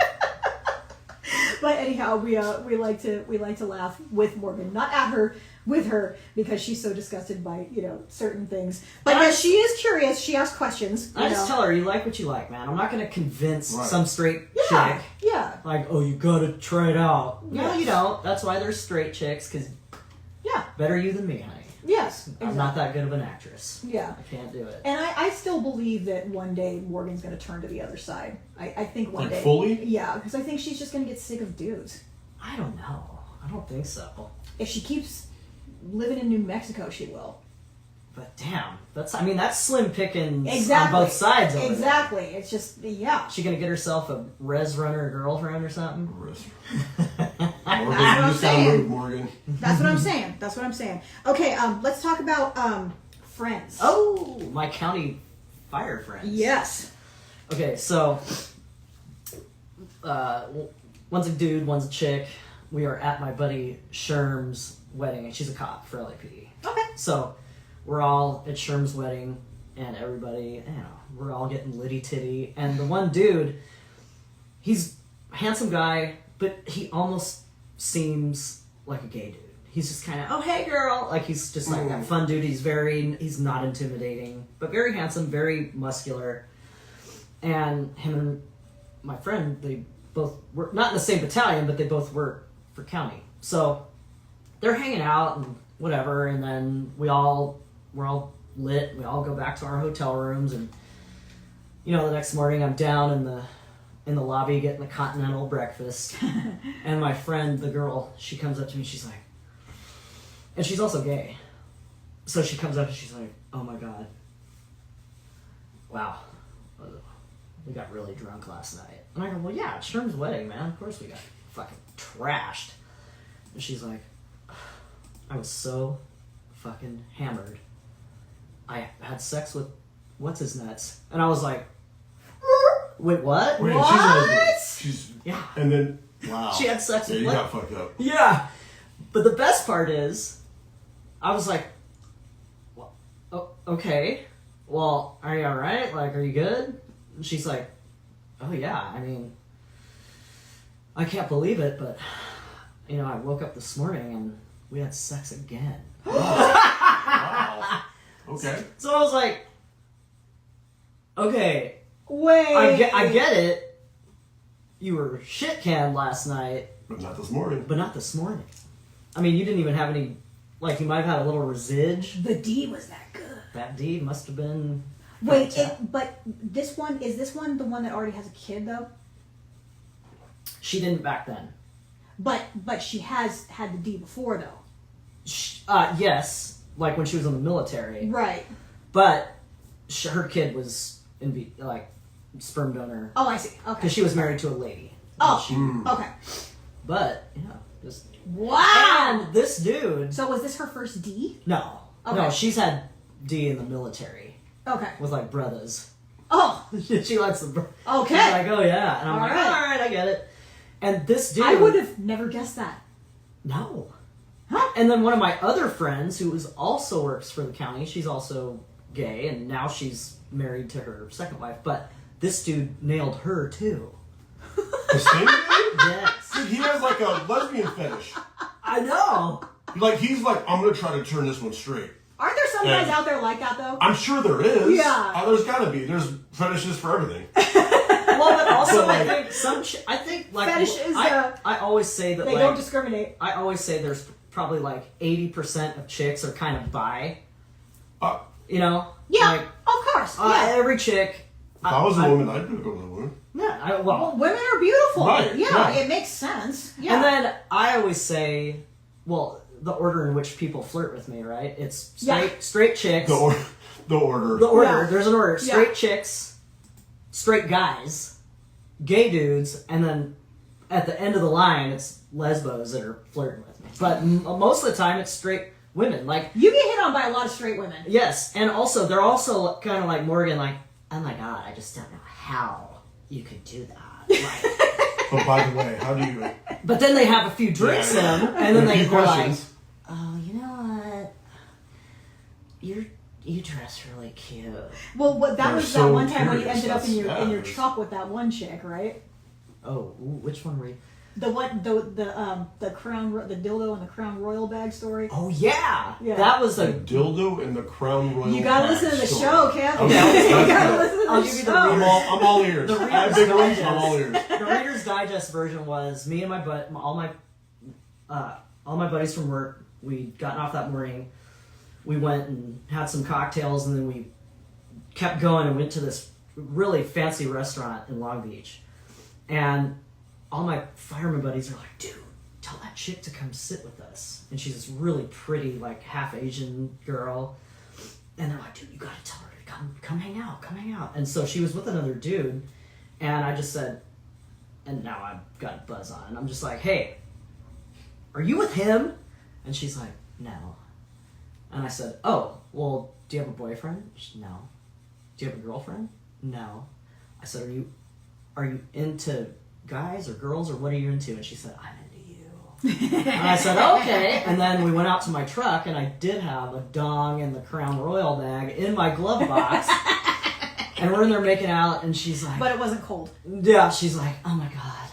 But anyhow, we like to laugh with Morgan, not at her, with her, because she's so disgusted by, you know, certain things. But yes, she is curious. She asks questions. I just tell her, you like what you like, man. I'm not going to convince Right. some straight Yeah, chick. yeah, Like, oh, you gotta try it out. No, Yes. you don't. That's why there's straight chicks, because yeah, better you than me, honey. yes. I'm not that good of an actress. Yeah. I can't do it. And I still believe that one day Morgan's going to turn to the other side. I think one Like day. fully? Yeah, because I think she's just going to get sick of dudes. I don't know. I don't think so. If she keeps living in New Mexico, she will. But damn, that's slim pickings Exactly. on both sides of it. Exactly. It's just, yeah. She gonna get herself a res runner girlfriend or something? Morgan, I'm you sound saying. rude, Morgan. That's what I'm saying. That's what I'm saying. Okay, let's talk about friends. Oh, my county fire friends. Yes. Okay, so one's a dude, one's a chick. We are at my buddy Sherm's wedding, and she's a cop for LAPD. Okay. So we're all at Sherm's wedding, and everybody, you know, we're all getting litty titty. And the one dude, he's a handsome guy, but he almost seems like a gay dude. He's just kind of, oh, hey, girl. Like, he's just like that fun dude. He's not intimidating, but very handsome, very muscular. And him and my friend, they both were not in the same battalion, but they both work for county. So they're hanging out and whatever, and then we're all lit. We all go back to our hotel rooms, and you know, the next morning I'm down in the lobby getting the continental breakfast, and my friend, the girl, she comes up to me. She's like, and she's also gay, so she comes up and she's like, "Oh my god, wow, we got really drunk last night." And I go, "Well, yeah, it's Sherm's wedding, man. Of course we got fucking trashed." And she's like, "I was so fucking hammered. I had sex with what's his nuts." And I was like, "Wait, what?" Wait, What? she's Yeah. and then wow. She had sex with you what? got fucked up. Yeah. But the best part is, I was like, well, oh, okay. Well, are you alright? Like, are you good? And she's like, oh yeah, I mean, I can't believe it, but, you know, I woke up this morning and we had sex again. Wow. Okay. So I was like, okay, Wait. I get it. You were shit canned last night, But not this morning. but not this morning. I mean, you didn't even have any, like, you might have had a little residge. The D was that good. That D must have been. Wait, fantastic. but this one the one that already has a kid though? She didn't back then. But she has had the D before though. Yes, like when she was in the military. Right. But her kid was like sperm donor Oh, I see. Okay. because she was married to a lady. Oh, She- okay. but yeah, just Wow. and this dude. So was this her first D? No, Okay. no, she's had D in the military Okay. with like brothers. Oh, She likes the. okay. She's like, oh yeah, and I'm like, All right. all right, I get it. And this dude, I would have never guessed that. no. Huh? And then one of my other friends, who also works for the county, she's also gay, and now she's married to her second wife. But this dude nailed her too. The same guy? Yes, Dude, he has like a lesbian fetish. I know. Like he's like, I'm gonna try to turn this one straight. Aren't there some Yeah. guys out there like that though? I'm sure there is. Yeah. There's gotta be. There's fetishes for everything. Well, but also But, I like- think I think like Fetish is, I always say that They like don't discriminate. I always say there's probably like 80% of chicks are kind of bi. Uh, You know? Yeah, Like, of course. Yeah. every chick. if I was a woman, I'd go with a woman. Yeah, Well, women are beautiful. Right, Yeah, yeah. it makes sense. Yeah. And then I always say, well, the order in which people flirt with me, right? It's straight chicks. The order. The order. Yeah. There's an order. Yeah. Straight chicks, straight guys, gay dudes, and then at the end of the line, it's lesbos that are flirting with me. But most of the time, it's straight women. Like, you get hit on by a lot of straight women. yes, and also they're also kind of like Morgan, like, oh my god, I just don't know how you could do that. Like, But by the way, how do you? but then they have a few drinks in, and then A few they're like, questions. oh, you know what? You dress really cute. Well, that They're was that so one time when you curious. ended up in your That's- truck with that one chick, right? Oh, ooh, which one were you? The what the crown the dildo and the Crown Royal bag story. Oh yeah, Yeah. that was The a. dildo and the Crown Royal. You gotta bag listen to the story. show, Kev. Okay. you gotta listen to I'll the give you the show. I'm all ears. The I have Reader's big ones. Digest. I'm all ears. The Reader's Digest version was me and all my buddies from work. We'd gotten off that morning. We went and had some cocktails, and then we kept going and went to this really fancy restaurant in Long Beach. And all my fireman buddies are like, dude, tell that chick to come sit with us. And she's this really pretty, like, half Asian girl. And they're like, dude, you gotta tell her to come hang out. And so she was with another dude, and I just said, and now I've got a buzz on, and I'm just like, hey, are you with him? And she's like, no. And I said, oh, well, do you have a boyfriend? She said, no. Do you have a girlfriend? No. I said, are you into guys or girls, or what are you into? And she said, I'm into you. And I said, okay. And then we went out to my truck, and I did have a dong and the Crown Royal bag in my glove box. And we're in there making out, and she's like, But it wasn't cold. yeah, she's like, oh my god,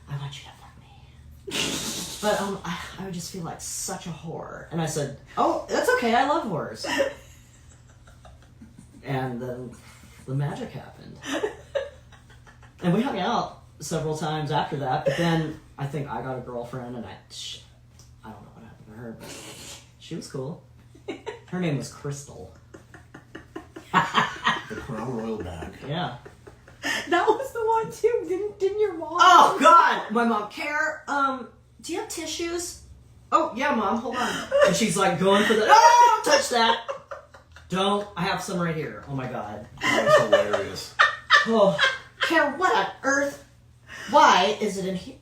I want you to fuck me. But I would just feel like such a whore. And I said, oh, that's okay, I love whores. And then the magic happened. And we hung out several times after that, but then I think I got a girlfriend, and I don't know what happened to her, but she was cool. Her name was Crystal. The Crown Royal bag. Yeah. That was the one too. Didn't your mom? Oh God! My mom, Care, do you have tissues? Oh yeah, Mom, hold on. And she's like going for the. Oh, don't touch that! Don't. I have some right here. Oh my God. That's hilarious. Oh, Care, what on earth? Why is it in here?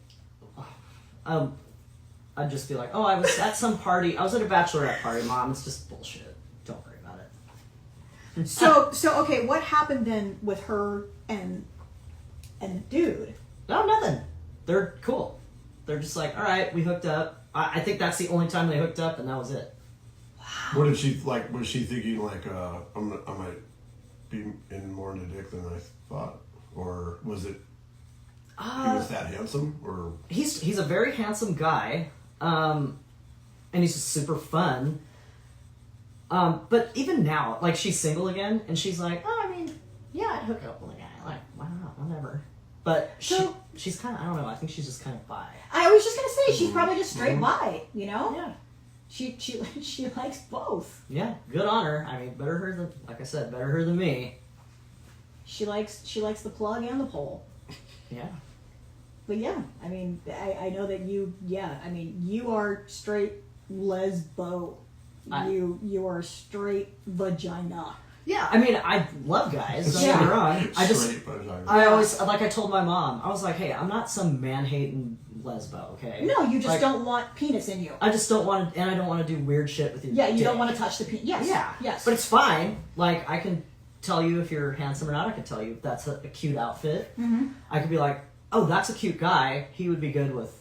I'd just be like, oh, I was at some party. I was at a bachelorette party, Mom. It's just bullshit. Don't worry about it. So okay, what happened then with her and the dude? No, nothing. They're cool. They're just like, all right, we hooked up. I think that's the only time they hooked up, and that was it. What did she like? Was she thinking like, I might be in more into dick than I thought, or was it he was that handsome, or He's a very handsome guy, and he's just super fun. But even now, like, she's single again, and she's like, oh, I mean, yeah, I'd hook up with a guy. Like, why not? Whatever. But So- she's kind of, I don't know, I think she's just kind of bi. I was just gonna say she's probably just straight bi. You know? Yeah. She likes both. Yeah, good on her. I mean, better her than, like I said, better her than me. She likes the plug and the pole. Yeah. But yeah, I mean, I know that you are straight lesbo. I- You are straight vagina. Yeah, I mean, I love guys. Don't get me wrong. Straight vagina. I always, like I told my mom, I was like, hey, I'm not some man-hating lesbo, okay? No, you just Like, don't want penis in you. I just don't want to, and I don't want to do weird shit with your Yeah, you dick. don't want to touch the penis. Yes. Yeah. Yes. But it's fine. Like, I can tell you if you're handsome or not. I can tell you if that's a cute outfit. Mm-hmm. I could be like, oh, that's a cute guy. He would be good with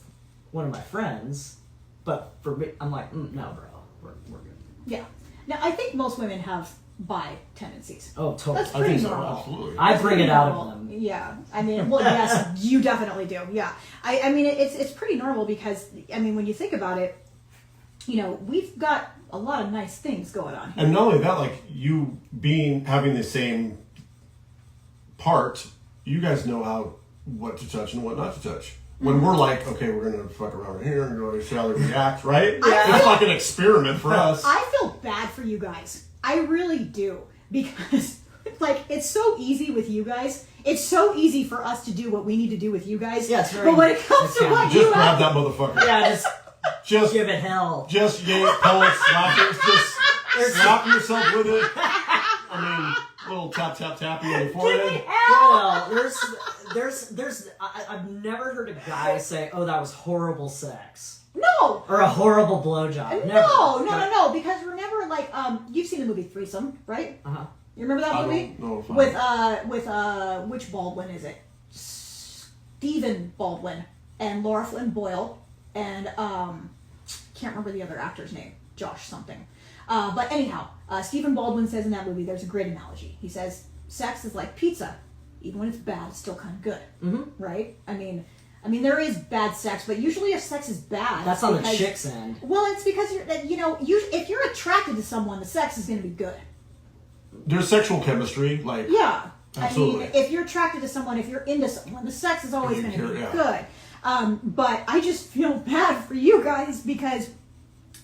one of my friends. But for me, I'm like, no, bro. We're good. Yeah. Now, I think most women have bi tendencies. Oh, totally. That's I pretty think so, normal. absolutely. I bring it out Normal. of them. Yeah, I mean, well, yes, you definitely do. Yeah, I mean, it's pretty normal because I mean, when you think about it, you know, we've got a lot of nice things going on here. And not only that, like you having the same part, you guys know what to touch and what not to touch. When we're like, okay, we're gonna fuck around here and go see how they react, right? It's like an experiment for us. I feel bad for you guys. I really do because, like, it's so easy with you guys. It's so easy for us to do what we need to do with you guys. Yeah, it's very- but when it comes to it's what Just you grab have, that motherfucker. Yeah, Just give it hell. Just yank, pull it, slap it, just slap yourself with it. I mean, little tap, tap, tappy on the forehead. Well, I've never heard a guy say, "Oh, that was horrible sex," no. or a horrible blowjob. Never. No, because remember, like, you've seen the movie Threesome, right? Uh-huh. You remember that I movie? don't know if I... With which Baldwin is it? Stephen Baldwin and Laura Flynn Boyle and can't remember the other actor's name, Josh something. But anyhow, Stephen Baldwin says in that movie, there's a great analogy. He says, sex is like pizza. Even when it's bad, it's still kind of good, right? I mean, there is bad sex, but usually if sex is bad, That's on the chick's end. Well, it's because if you're attracted to someone, the sex is going to be good. There's sexual chemistry, like... Yeah. Absolutely. I mean, if you're attracted to someone, if you're into someone, the sex is always going to be good. But I just feel bad for you guys because,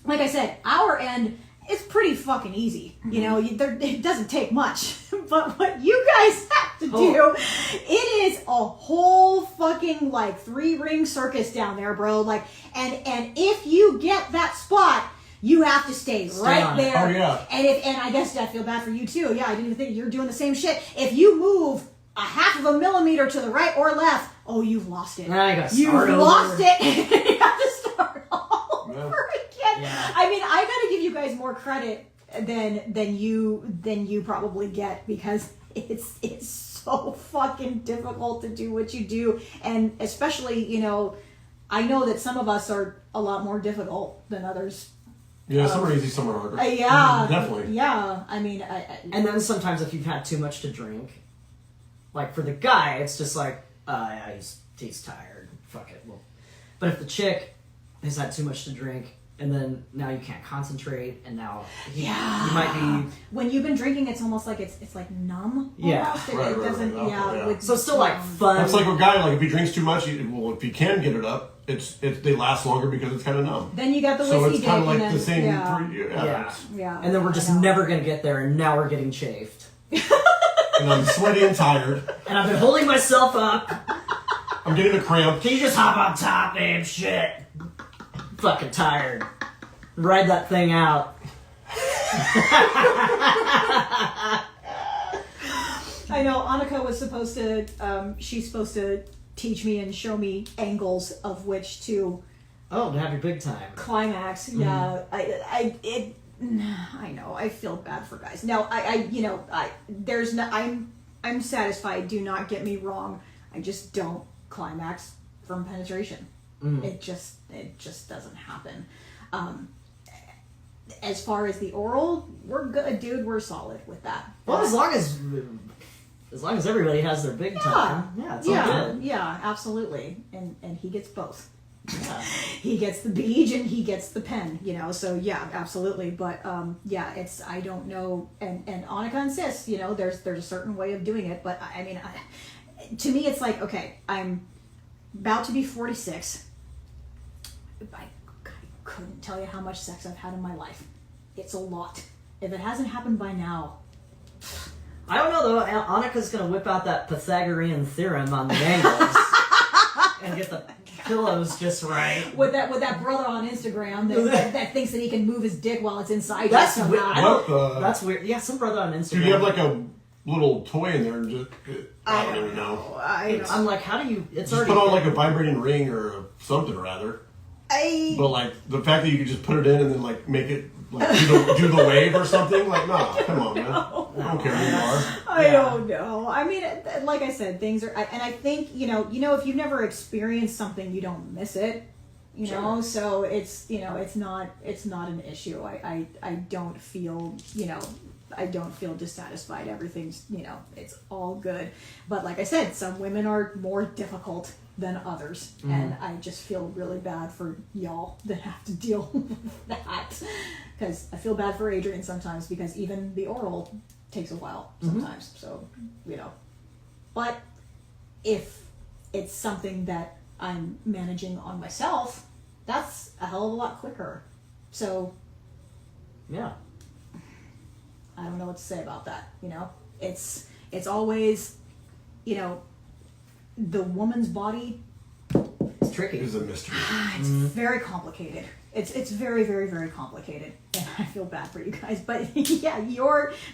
like I said, our end is pretty fucking easy. You know, it doesn't take much. But what you guys have to do, it is a whole fucking, like, 3-ring circus down there, bro. Like, and if you get that spot, you have to stay right on it. there. Oh, yeah. And I guess I feel bad for you too. Yeah, I didn't even think you're doing the same shit. If you move a half of a millimeter to the right or left, oh, you've lost it. Now you gotta You've start over. lost it. You have to start all over again. Yeah. I mean, I gotta give you guys more credit than you probably get because it's so fucking difficult to do what you do, and especially, you know, I know that some of us are a lot more difficult than others. Yeah, some are easy, some are harder. Yeah, Definitely. Yeah, I mean, And then sometimes if you've had too much to drink, like for the guy, it's just like, yeah, he's tired. Fuck it. Well, but if the chick has had too much to drink, and then now you can't concentrate, and now you might be. When you've been drinking, it's almost like it's like numb. Yeah. Almost. Right, It right, doesn't. right. Yeah. Yeah. With, So it's still like fun. It's like a guy, like if he drinks too much, if he can get it up, they last longer because it's kind of numb. Then you got the So whiskey it's kind of dick, like and the same. then, Yeah. Yeah. And then we're just I know. never gonna get there, and now we're getting chafed. And I'm sweaty and tired. And I've been holding myself up. I'm getting a cramp. Can you just hop on top, babe? Shit. Fucking tired. Ride that thing out. I know Annika was supposed to. She's supposed to teach me and show me angles of which to Oh, to have your big time. climax. Yeah. I know. I feel bad for guys. Now, I'm satisfied. Do not get me wrong. I just don't climax from penetration. It just doesn't happen. As far as the oral, we're good, dude. We're solid with that. Well, as long as everybody has their big time, it's all good. Yeah, absolutely. And he gets both. Yeah. He gets the beach and he gets the pen, you know, so yeah, absolutely. But it's, I don't know, and Annika insists, you know, there's a certain way of doing it, but I mean, to me it's like, okay, I'm about to be 46. I couldn't tell you how much sex I've had in my life. It's a lot. If it hasn't happened by now, I don't know though. Annika's gonna whip out that Pythagorean theorem on the angles and get the pillow's just right. with that brother on Instagram that thinks that he can move his dick while it's inside That's you weird. somehow. What the? That's weird. Yeah, some brother on Instagram. Dude, you have like a little toy in there and just. I don't even know. I'm like, how do you? It's Just already put on like a vibrating ring or something rather. I But like the fact that you could just put it in and then like make it like do the wave or something, like nah, come on, man. I don't care who you are. I don't know. I mean, like I said, things are, and I think if you've never experienced something, you don't miss it. Sure. So it's it's not an issue. I don't feel I don't feel dissatisfied. Everything's it's all good. But like I said, some women are more difficult than others, and I just feel really bad for y'all that have to deal with that. Because I feel bad for Adrian sometimes, because even the oral takes a while sometimes. So but if it's something that I'm managing on myself, that's a hell of a lot quicker. So yeah. I don't know what to say about that. It's always, the woman's body. It's tricky. It is a mystery. It's very complicated. It's very, very, very complicated, and I feel bad for you guys. But yeah,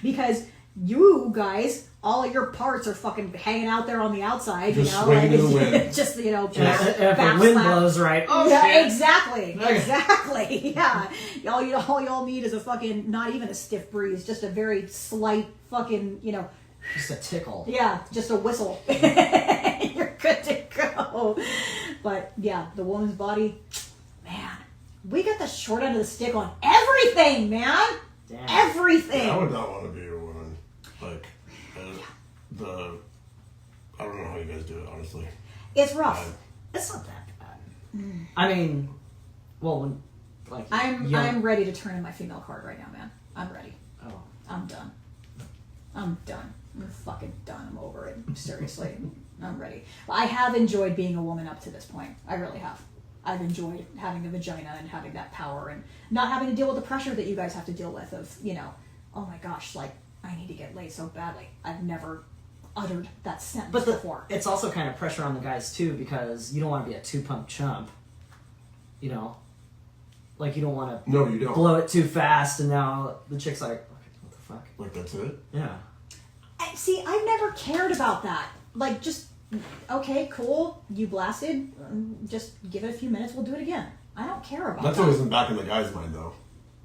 because you guys, all of your parts are fucking hanging out there on the outside. Just swinging in the wind. Just And if back the wind slap. blows right, oh Yeah, shit. exactly. Okay. Exactly. Yeah. All y'all need is a fucking, not even a stiff breeze, just a very slight fucking, Just a tickle. yeah, just a whistle. You're good to go. But yeah, the woman's body, man, we got the short end of the stick on everything, man. Damn. Everything. I would not want to be a woman. Like I don't know how you guys do it, honestly. It's rough. It's not that bad. I mean, well, when like I'm ready to turn in my female card right now, man. I'm ready. Oh. I'm done. I'm fucking done. I'm over it. Seriously. I'm ready. I have enjoyed being a woman up to this point. I really have. I've enjoyed having a vagina and having that power and not having to deal with the pressure that you guys have to deal with of, oh my gosh, like, I need to get laid so badly. I've never uttered that sentence But before. it's also kind of pressure on the guys too, because you don't want to be a 2-pump chump. Like you don't want to No, you don't. blow it too fast, and now the chick's like, okay, what the fuck? Like that's it. Yeah. See, I've never cared about that. Like, just, okay, cool, you blasted, just give it a few minutes, we'll do it again. I don't care about That's that. always in the back of the guy's mind, though.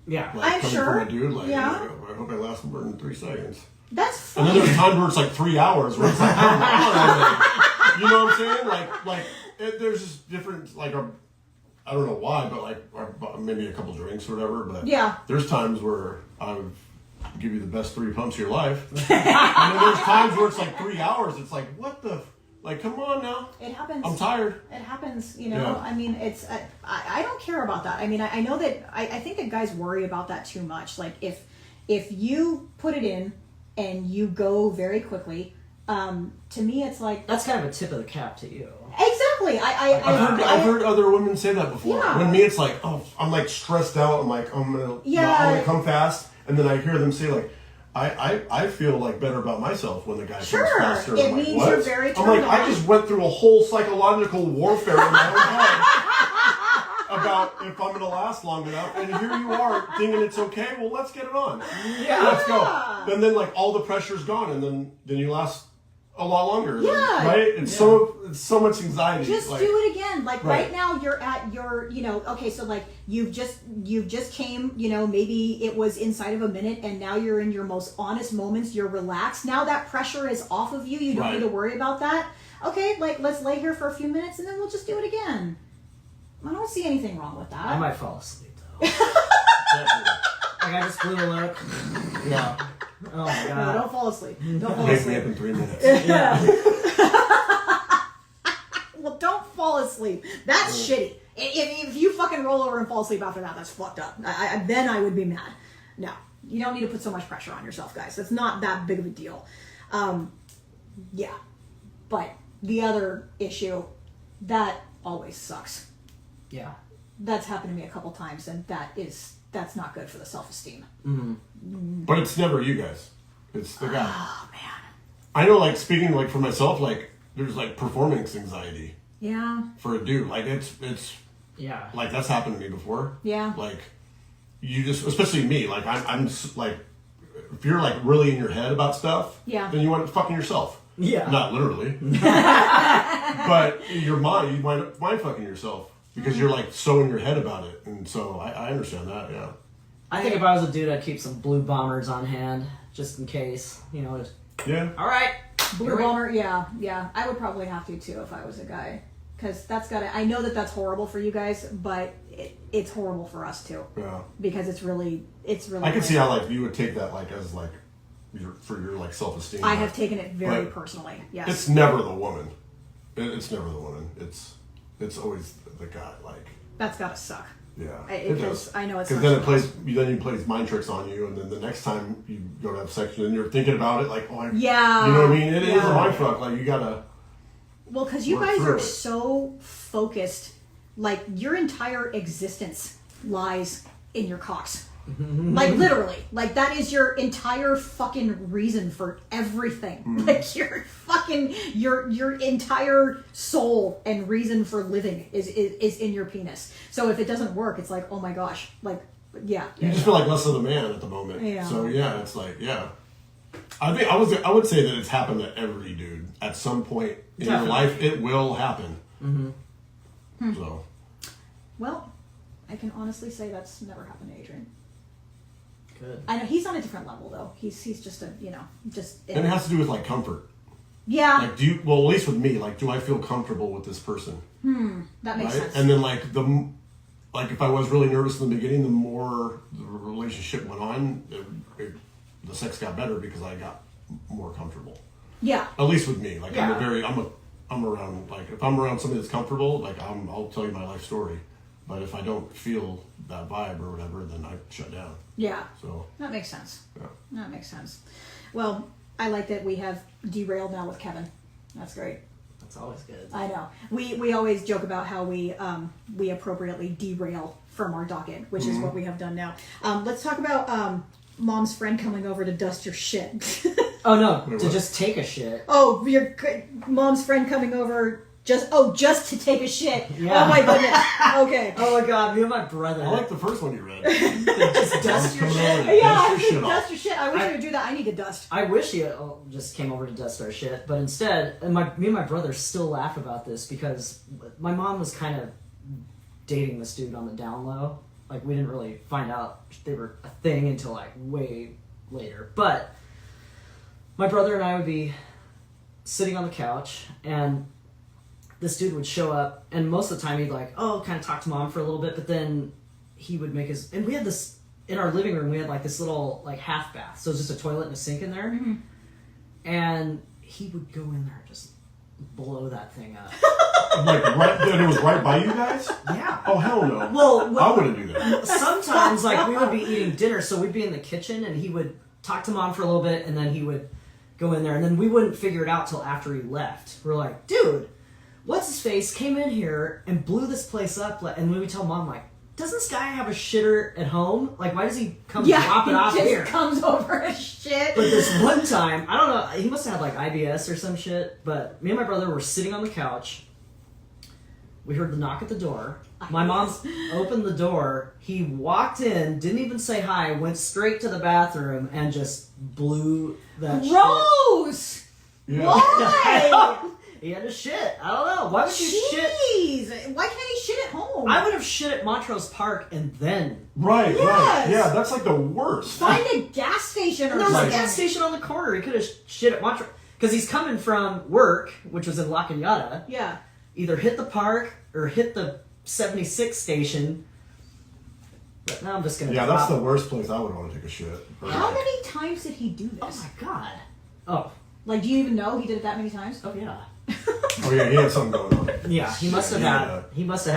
Yeah. Like I'm coming sure. from a dude, like, Yeah. I hope I last more than 3 seconds. That's And fine. then there's times where it's like 3 hours, where it's like, come on, you know what I'm saying? There's just different, like, I don't know why, but like, maybe a couple drinks or whatever. But Yeah. there's times where I would give you the best 3 pumps of your life, and then there's times where it's like 3 hours. It's like, what the, like, come on now. It happens. I'm tired. It happens, Yeah. I mean, it's I don't care about that. I mean, I know that I think that guys worry about that too much. Like if you put it in and you go very quickly, to me it's like That's kind of a tip of the cap to you. exactly. I've heard other women say that before. Yeah. When me, it's like, oh, I'm like stressed out. I'm like, I'm gonna come fast, and then I hear them say like, I feel like better about myself when the guy Sure. comes faster. It I'm like, means what? you're very I'm turned like, I on. just went through a whole psychological warfare in my own head about if I'm gonna last long enough, and here you are thinking it's okay. Well, let's get it on. Yeah. Let's go. And then like all the pressure's gone, and then you last a lot longer. Yeah. Right? It's so much anxiety. just like, do it again. Like right Right. now you're at your, okay, so like you've just came, maybe it was inside of a minute and now you're in your most honest moments, you're relaxed. Now that pressure is off of you. You don't Right. need to worry about that. Okay, like let's lay here for a few minutes and then we'll just do it again. I don't see anything wrong with that. I might fall asleep though. Definitely. Like I just blew a look. Yeah. Oh my No, god. don't fall asleep. Don't fall Wake me up asleep. in 3 minutes. Yeah. Well, don't fall asleep. That's shitty. If you fucking roll over and fall asleep after that, that's fucked up. Then I would be mad. No, you don't need to put so much pressure on yourself, guys. It's not that big of a deal. Yeah. But the other issue, that always sucks. Yeah. That's happened to me a couple times, and that's not good for the self-esteem. But it's never you guys. It's the guy. Oh, man. I know, like, speaking, like, for myself, like, there's, like, performance anxiety. Yeah. for a dude. Like it's Yeah. like that's happened to me before. Yeah. Like you just, especially me. Like like if you're like really in your head about stuff, Yeah. then you want to fucking yourself. Yeah. Not literally, but your mind, you mind fucking yourself because you're like so in your head about it, and so I understand that. Yeah. I think if I was a dude, I'd keep some blue bombers on hand just in case. You know. Just, Yeah. all right. Blue bomber, yeah. I would probably have to too if I was a guy, because that's gotta. I know that that's horrible for you guys, but it's horrible for us too, Yeah. because it's really. I can see how like you would take that like as like for your like self-esteem. I have taken it very But personally. Yes. It's never the woman. It's never the woman. It's always the guy. Like That's gotta suck. yeah, Because I know it's because then it plays. Then he plays mind tricks on you, and then the next time you go to have sex, and you're thinking about it like, oh, Yeah. you know what I mean? It is Yeah. a mind fuck. Like you gotta. Well, because you work guys through are it. so focused, like your entire existence lies in your cocks. Like literally, like that is your entire fucking reason for everything. Like your entire soul and reason for living is in your penis. So if it doesn't work, it's like, oh my gosh, like yeah. You just feel like less of a man at the moment. Yeah. So yeah, it's like yeah. I think I would say that it's happened to every dude at some point in your Definitely. life. It will happen. So Well, I can honestly say that's never happened to Adrian. Good. I know he's on a different level though. He's just a just and it has to do with like comfort. yeah. Like at least with me, like do I feel comfortable with this person? That makes Right? sense. And then like if I was really nervous in the beginning, the more the relationship went on, the sex got better because I got more comfortable. Yeah. At least with me, like Yeah. I'm around like if I'm around somebody that's comfortable, like I'll tell you my life story. But if I don't feel that vibe or whatever, then I shut down. Yeah. So That makes sense. yeah. That makes sense. Well, I like that we have derailed now with Kevin. That's great. That's always good. I know. We always joke about how we appropriately derail from our docket, which is what we have done now. Let's talk about mom's friend coming over to dust your shit. Oh no, Wait, to what? just take a shit. Oh, your mom's friend coming over just to take a shit. Yeah. Oh my goodness. Okay. Oh my god, me and my brother. I like the first one you read. just dust your Coming over shit. to Yeah, dust your shit off. dust your shit. I wish you would do that. I need to dust. I wish he just came over to dust our shit, but instead, and me and my brother still laugh about this because my mom was kind of dating this dude on the down low. Like we didn't really find out they were a thing until like way later. But my brother and I would be sitting on the couch, and this dude would show up, and most of the time he'd like, kind of talk to mom for a little bit, but then he would make his, and we had this, in our living room, we had like this little like half bath, so it was just a toilet and a sink in there, and he would go in there and just blow that thing up. Like and it was right by you guys? Yeah. Oh hell no. Well, I wouldn't do that. sometimes like we would be eating dinner, so we'd be in the kitchen, and he would talk to mom for a little bit, and then he would go in there, and then we wouldn't figure it out till after he left. We're like, dude, what's his face came in here and blew this place up, and when we tell mom, like, doesn't this guy have a shitter at home? Like, why does he come drop it off he just here? comes over and shit. But this one time, I don't know, he must have had like IBS or some shit, but me and my brother were sitting on the couch. We heard the knock at the door. My mom opened the door. He walked in, didn't even say hi, went straight to the bathroom and just blew that shit. Gross. Yeah. Why? He had to shit. I don't know. Why would you shit? Jeez. Why can't he shit at home? I would have shit at Montrose Park and then. Right, Yes. right. Yeah, that's like the worst. Find a gas station or And there was something. a gas station on the corner. He could have shit at Montrose. Because he's coming from work, which was in La Cañada. Yeah. Either hit the park or hit the 76 station. But now I'm just going to Yeah, that's the worst place I would want to take a shit. How many times did he do Oh this? my god. Oh. Like, do you even know he did it that many times? Oh yeah. Oh yeah, he had something going on. Yeah, he must have Yeah.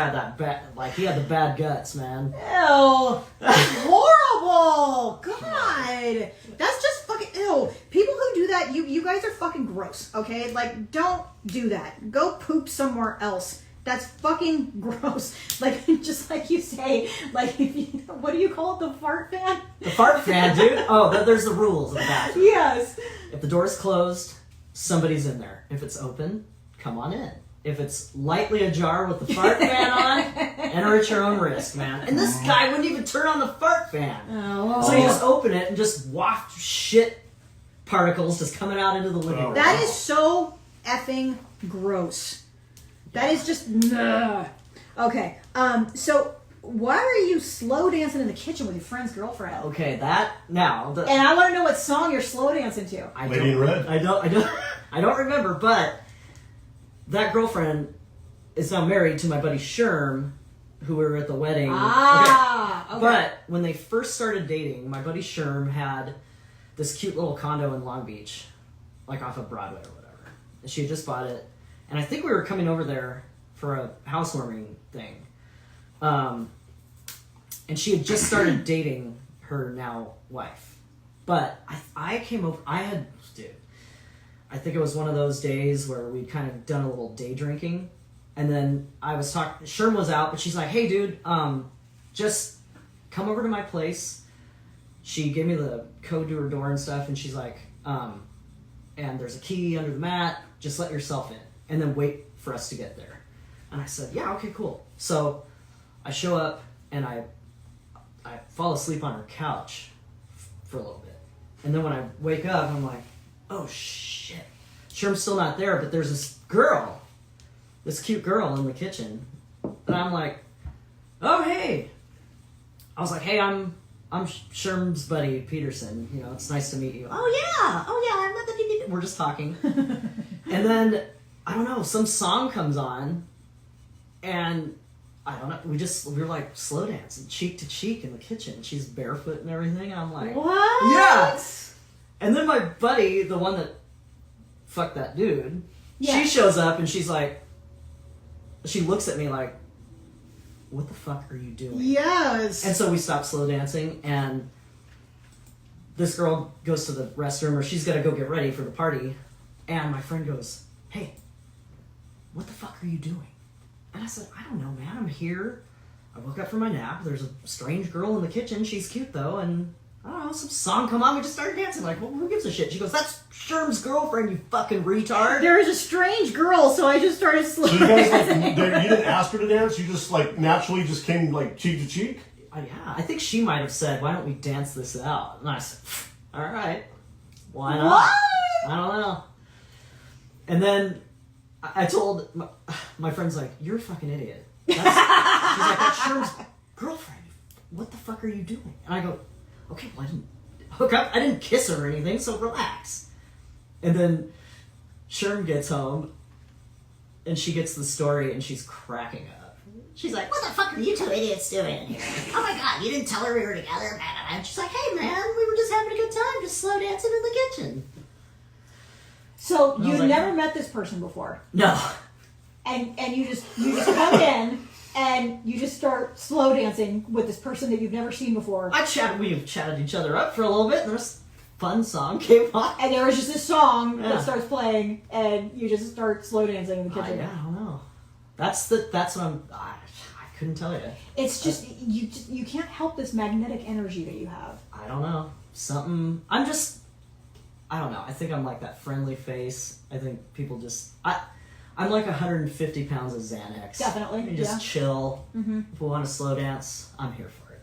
had that bad, like he had the bad guts, man. Ew. That's horrible. God. That's just fucking ew. People who do that, you guys are fucking gross, okay? Like, don't do that. Go poop somewhere else. That's fucking gross. Like, just like you say, like, if you, what do you call it, the fart fan? The fart fan, dude. Oh, there's the rules of the bathroom. Yes. If the door's closed, somebody's in there. If it's open, come on in. if it's lightly ajar with the fart fan on, enter at your own risk, man. And this guy wouldn't even turn on the fart fan. Oh. So you just open it and just waft shit particles just coming out into the living room. That is so effing gross. That is just ugh. Okay. So why are you slow dancing in the kitchen with your friend's girlfriend? Okay, that now. And I want to know what song you're slow dancing to. Lady in Red. I don't remember, but that girlfriend is now married to my buddy Sherm, who we were at the wedding. Okay. But when they first started dating, my buddy Sherm had this cute little condo in Long Beach, like off of Broadway or whatever. And she had just bought it. And I think we were coming over there for a housewarming thing. And she had just started dating her now wife. But I came over, I think it was one of those days where we'd kind of done a little day drinking. And then I was talking, Sherm was out, but she's like, hey dude, just come over to my place. She gave me the code to her door and stuff, and she's like, and there's a key under the mat, just let yourself in, and then wait for us to get there. And I said, yeah, okay, cool. So I show up, and I fall asleep on her couch for a little bit. And then when I wake up, I'm like, oh shit. Sherm's still not there, but there's this girl, this cute girl in the kitchen. And I'm like, oh, hey. I was like, hey, I'm Sherm's buddy, Peterson. You know, it's nice to meet you. Oh yeah, I'm not the... We're just talking. And then, I don't know, some song comes on, and I don't know, we were like slow dancing, cheek to cheek in the kitchen. She's barefoot and everything, and I'm like... What? Yeah! And then my buddy, the one that fucked that dude, she shows up and she's like... She looks at me like, what the fuck are you doing? Yes. And so we stopped slow dancing, and this girl goes to the restroom, or she's got to go get ready for the party, and my friend goes, hey, what the fuck are you doing? And I said, I don't know, man, I'm here. I woke up from my nap. There's a strange girl in the kitchen. She's cute, though, and I don't know, some song come on. We just started dancing. Like, well, who gives a shit? She goes, that's Sherm's girlfriend, you fucking retard. There was a strange girl, so I just started slow So you guys, dancing. you didn't ask her to dance? You just, like, naturally just came, like, cheek to cheek? Yeah, I think she might have said, why don't we dance this out? And I said, all right, why not? What? I don't know. And then I told my friend's like, you're a fucking idiot. She's like, that's Sherm's girlfriend. What the fuck are you doing? And I go, okay, well, I didn't hook up. I didn't kiss her or anything, so relax. And then Sherm gets home, and she gets the story, and she's cracking up. She's like, what the fuck are you two idiots doing in here? Oh my god, you didn't tell her we were together? And she's like, hey man, we were just having a good time, just slow dancing in the kitchen. So And I you've was like, never met this person before, No. and you just come in and you just start slow dancing with this person that you've never seen before. We've chatted each other up for a little bit, and this fun song came on. And there was just this song Yeah. that starts playing, and you just start slow dancing in the kitchen. Yeah, I don't know. That's what I couldn't tell you. It's just you can't help this magnetic energy that you have. I don't know. I don't know. I think I'm like that friendly face. I think people I'm like 150 pounds of Xanax. Definitely, You just yeah. chill. Mm-hmm. If we want to slow dance, I'm here for it.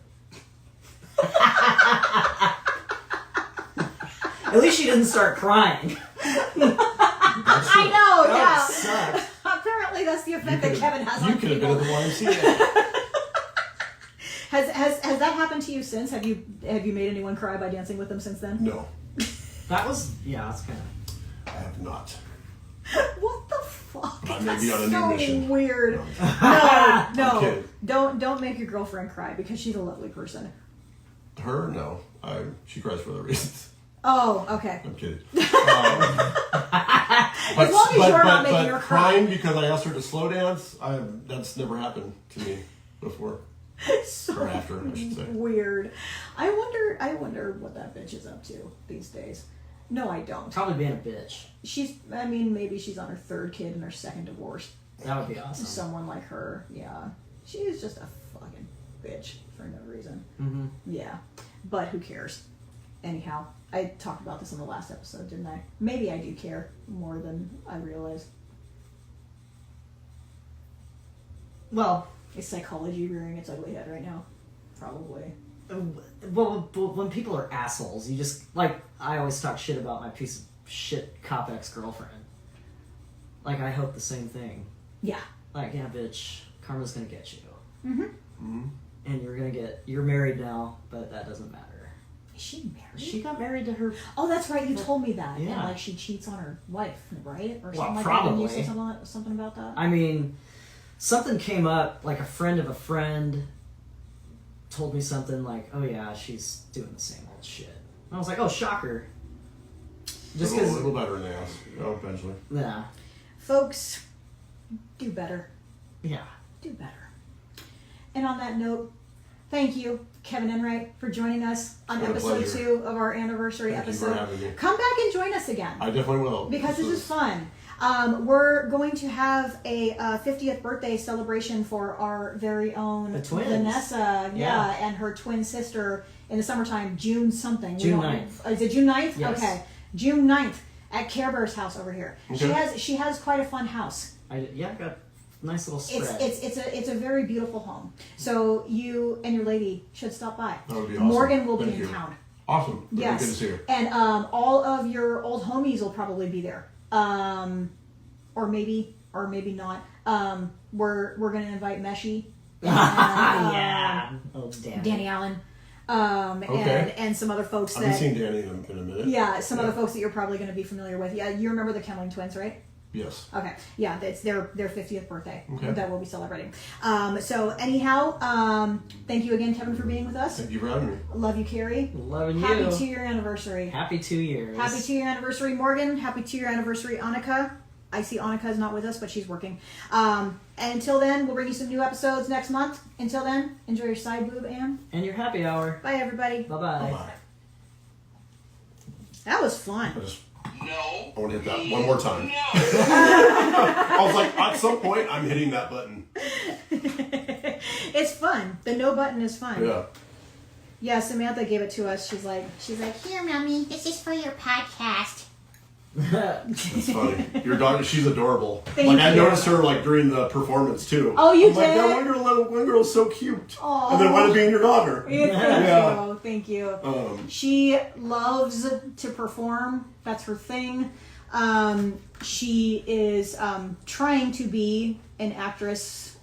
At least she didn't start crying. I know, That yeah. sucked. Apparently, that's the effect that Kevin has You on could have been people. at the YMCA. Has that happened to you since? Have you made anyone cry by dancing with them since then? No, That was, it's kind of... I have not. What the fuck? I may That's be on a new so mission. weird. No, I'm kidding. don't make your girlfriend cry because she's a lovely person. Her? No. She cries for other reasons. Oh, okay. I'm kidding. As long as you're not making her cry. crying because I asked her to slow dance, that's never happened to me before. So Or after, I should say. weird. I wonder what that bitch is up to these days. No, I don't. Probably being a bitch. Maybe she's on her third kid and her second divorce. That would be awesome. Someone like her, yeah. She is just a fucking bitch for no reason. Mm-hmm. Yeah. But who cares? Anyhow, I talked about this in the last episode, didn't I? Maybe I do care more than I realize. Well, Is psychology rearing its ugly head right now? Probably. well, when people are assholes, you just like I always talk shit about my piece of shit cop ex-girlfriend. Like I hope the same thing. Yeah. Like, yeah, bitch, karma's gonna get you. Mm-hmm. And you're married now, but that doesn't matter. Is she married? She got married to her. Oh, that's right. You told me that. Yeah. And like she cheats on her wife, right? Or Well, something like probably. that. Didn't you say something about that? I mean, something came up, like a friend of a friend told me something like, oh yeah, she's doing the same old shit. And I was like, oh, shocker. Just a because. little better in the ass, eventually. Yeah. Folks, do better. Yeah. Do better. And on that note, thank you, Kevin Enright, for joining us on It's been a episode pleasure. 2 of our anniversary Thank you for episode. having me. Come back and join us again. I definitely will. Because this is fun. We're going to have a 50th birthday celebration for our very own The twins. Vanessa, Yeah. and her twin sister in the summertime, June something. We June don't- 9th. Is it June 9th? Yes. Okay, June 9th at Care Bear's house over here. Okay. She has quite a fun house. I got a nice little spread. It's a very beautiful home. So you and your lady should stop by. That would be awesome. Morgan will be Thank in you. town. Awesome. Very Yes. good to see you. And all of your old homies will probably be there. Or maybe not. We're gonna invite Meshi. And, yeah. Oh, damn. Danny Allen. Okay. And some other folks I haven't that seen Danny in a minute. some other folks that you're probably gonna be familiar with. Yeah, you remember the Kemling twins, right? Yes. Okay, yeah, it's their 50th birthday Okay. that we'll be celebrating. So anyhow, thank you again, Kevin, for being with us. Thank you for having me. Love you, Carrie. Loving you. Happy 2-year anniversary. Happy 2 years. Happy 2-year anniversary, Morgan. Happy 2-year anniversary, Annika. I see Annika is not with us, but she's working. And until then, we'll bring you some new episodes next month. Until then, enjoy your side boob, Anne. And your happy hour. Bye, everybody. Bye-bye. Bye. That was fun. I want to hit that one more time. I was like, at some point, I'm hitting that button. It's fun. The no button is fun. Yeah. Yeah, Samantha gave it to us. She's like, Here, Mommy, this is for your podcast. That's funny. Your daughter, she's adorable. Thank I you. noticed her during the performance too. Oh, you I'm like, did? that one girl's so cute. Aw. And then why being your daughter? yeah, thank you. Um, She loves to perform. That's her thing. She is trying to be an actress.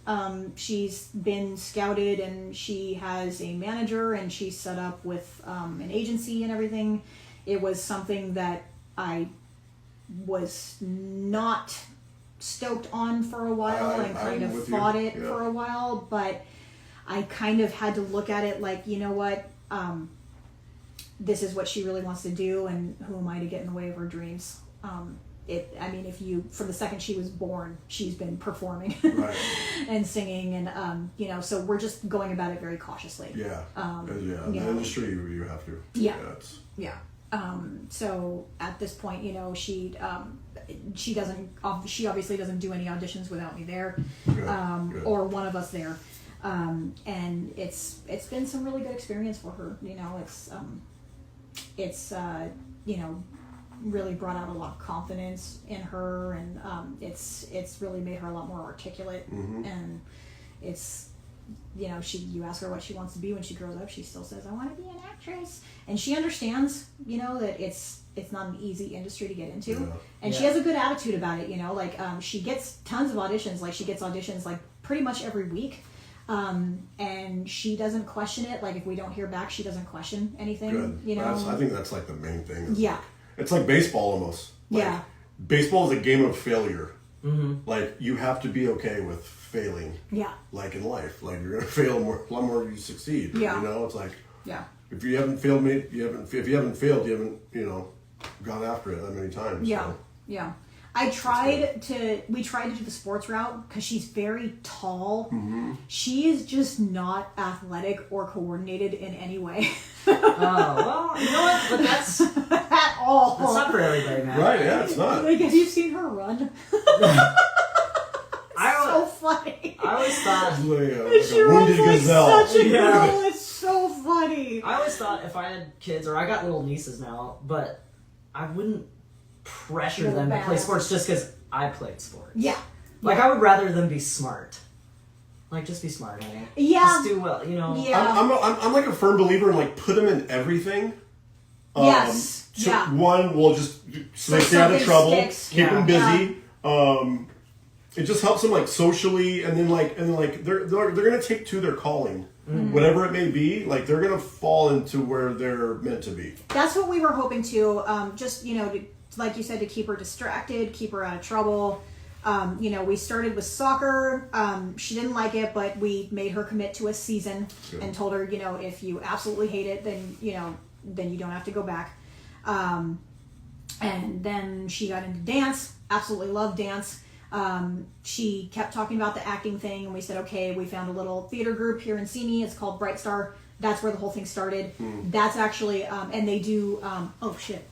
She's been scouted and she has a manager and she's set up with an agency and everything. It was something that I was not stoked on for a while and kind I'm of with you. fought it Yeah. for a while, but I kind of had to look at it like, you know what, this is what she really wants to do, and who am I to get in the way of her dreams? From the second she was born, she's been performing right. and singing, and so we're just going about it very cautiously. Yeah. In you the know. industry, you have to. Yeah. It's, Yeah. So at this point, she obviously doesn't do any auditions without me there, good. Good. or one of us there, and it's been some really good experience for her. It's really brought out a lot of confidence in her, and it's really made her a lot more articulate, Mhm. and it's. You ask her what she wants to be when she grows up, she still says, I want to be an actress. And she understands, that it's not an easy industry to get into. Yeah. And she Yeah. has a good attitude about it, she gets tons of auditions. Like, she gets auditions, like, pretty much every week. And she doesn't question it. Like, if we don't hear back, she doesn't question anything, Good. I think that's like the main thing. Yeah. It's like baseball almost. Like, Yeah. Baseball is a game of failure. Mm-hmm. Like, you have to be okay with failing. Yeah. Like in life, like you're gonna fail a lot more than you succeed. Yeah. It's like Yeah. if you haven't failed, if you haven't failed, you haven't gone after it that many times. Yeah. So. Yeah. We tried to do the sports route because she's very tall. Mm-hmm. She is just not athletic or coordinated in any way. Oh, well, you know what? But that's At all. not for everybody, man. Right? Yeah, it's not. Like, have you seen her run? I, So funny. Uh, I always thought She a runs wounded like gazelle. such a Yeah. girl. It's so funny. I always thought if I had kids, or I got little nieces now, but I wouldn't pressure Little them to play badass. sports just because I played sports. Yeah. Like, I would rather them be smart. Like, just be smart, honey. Yeah. Just do well, you know. Yeah. I'm like a firm believer in like put them in everything. Yes. So Yeah. one will just so they So stay out of something trouble, sticks. keep Yeah. them busy. It just helps them like socially, and then they're gonna take to their calling, whatever it may be. Like they're gonna fall into where they're meant to be. That's what we were hoping to. Just like you said, to keep her distracted, keep her out of trouble. We started with soccer. She didn't like it, but we made her commit to a season and told her, if you absolutely hate it, then you don't have to go back. And then she got into dance. Absolutely loved dance. She kept talking about the acting thing, and we said, okay, we found a little theater group here in Simi. It's called Bright Star. That's where the whole thing started. That's actually, and they do, oh shit.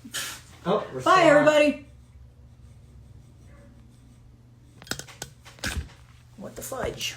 Oh, we're Bye, still on. everybody. What the fudge?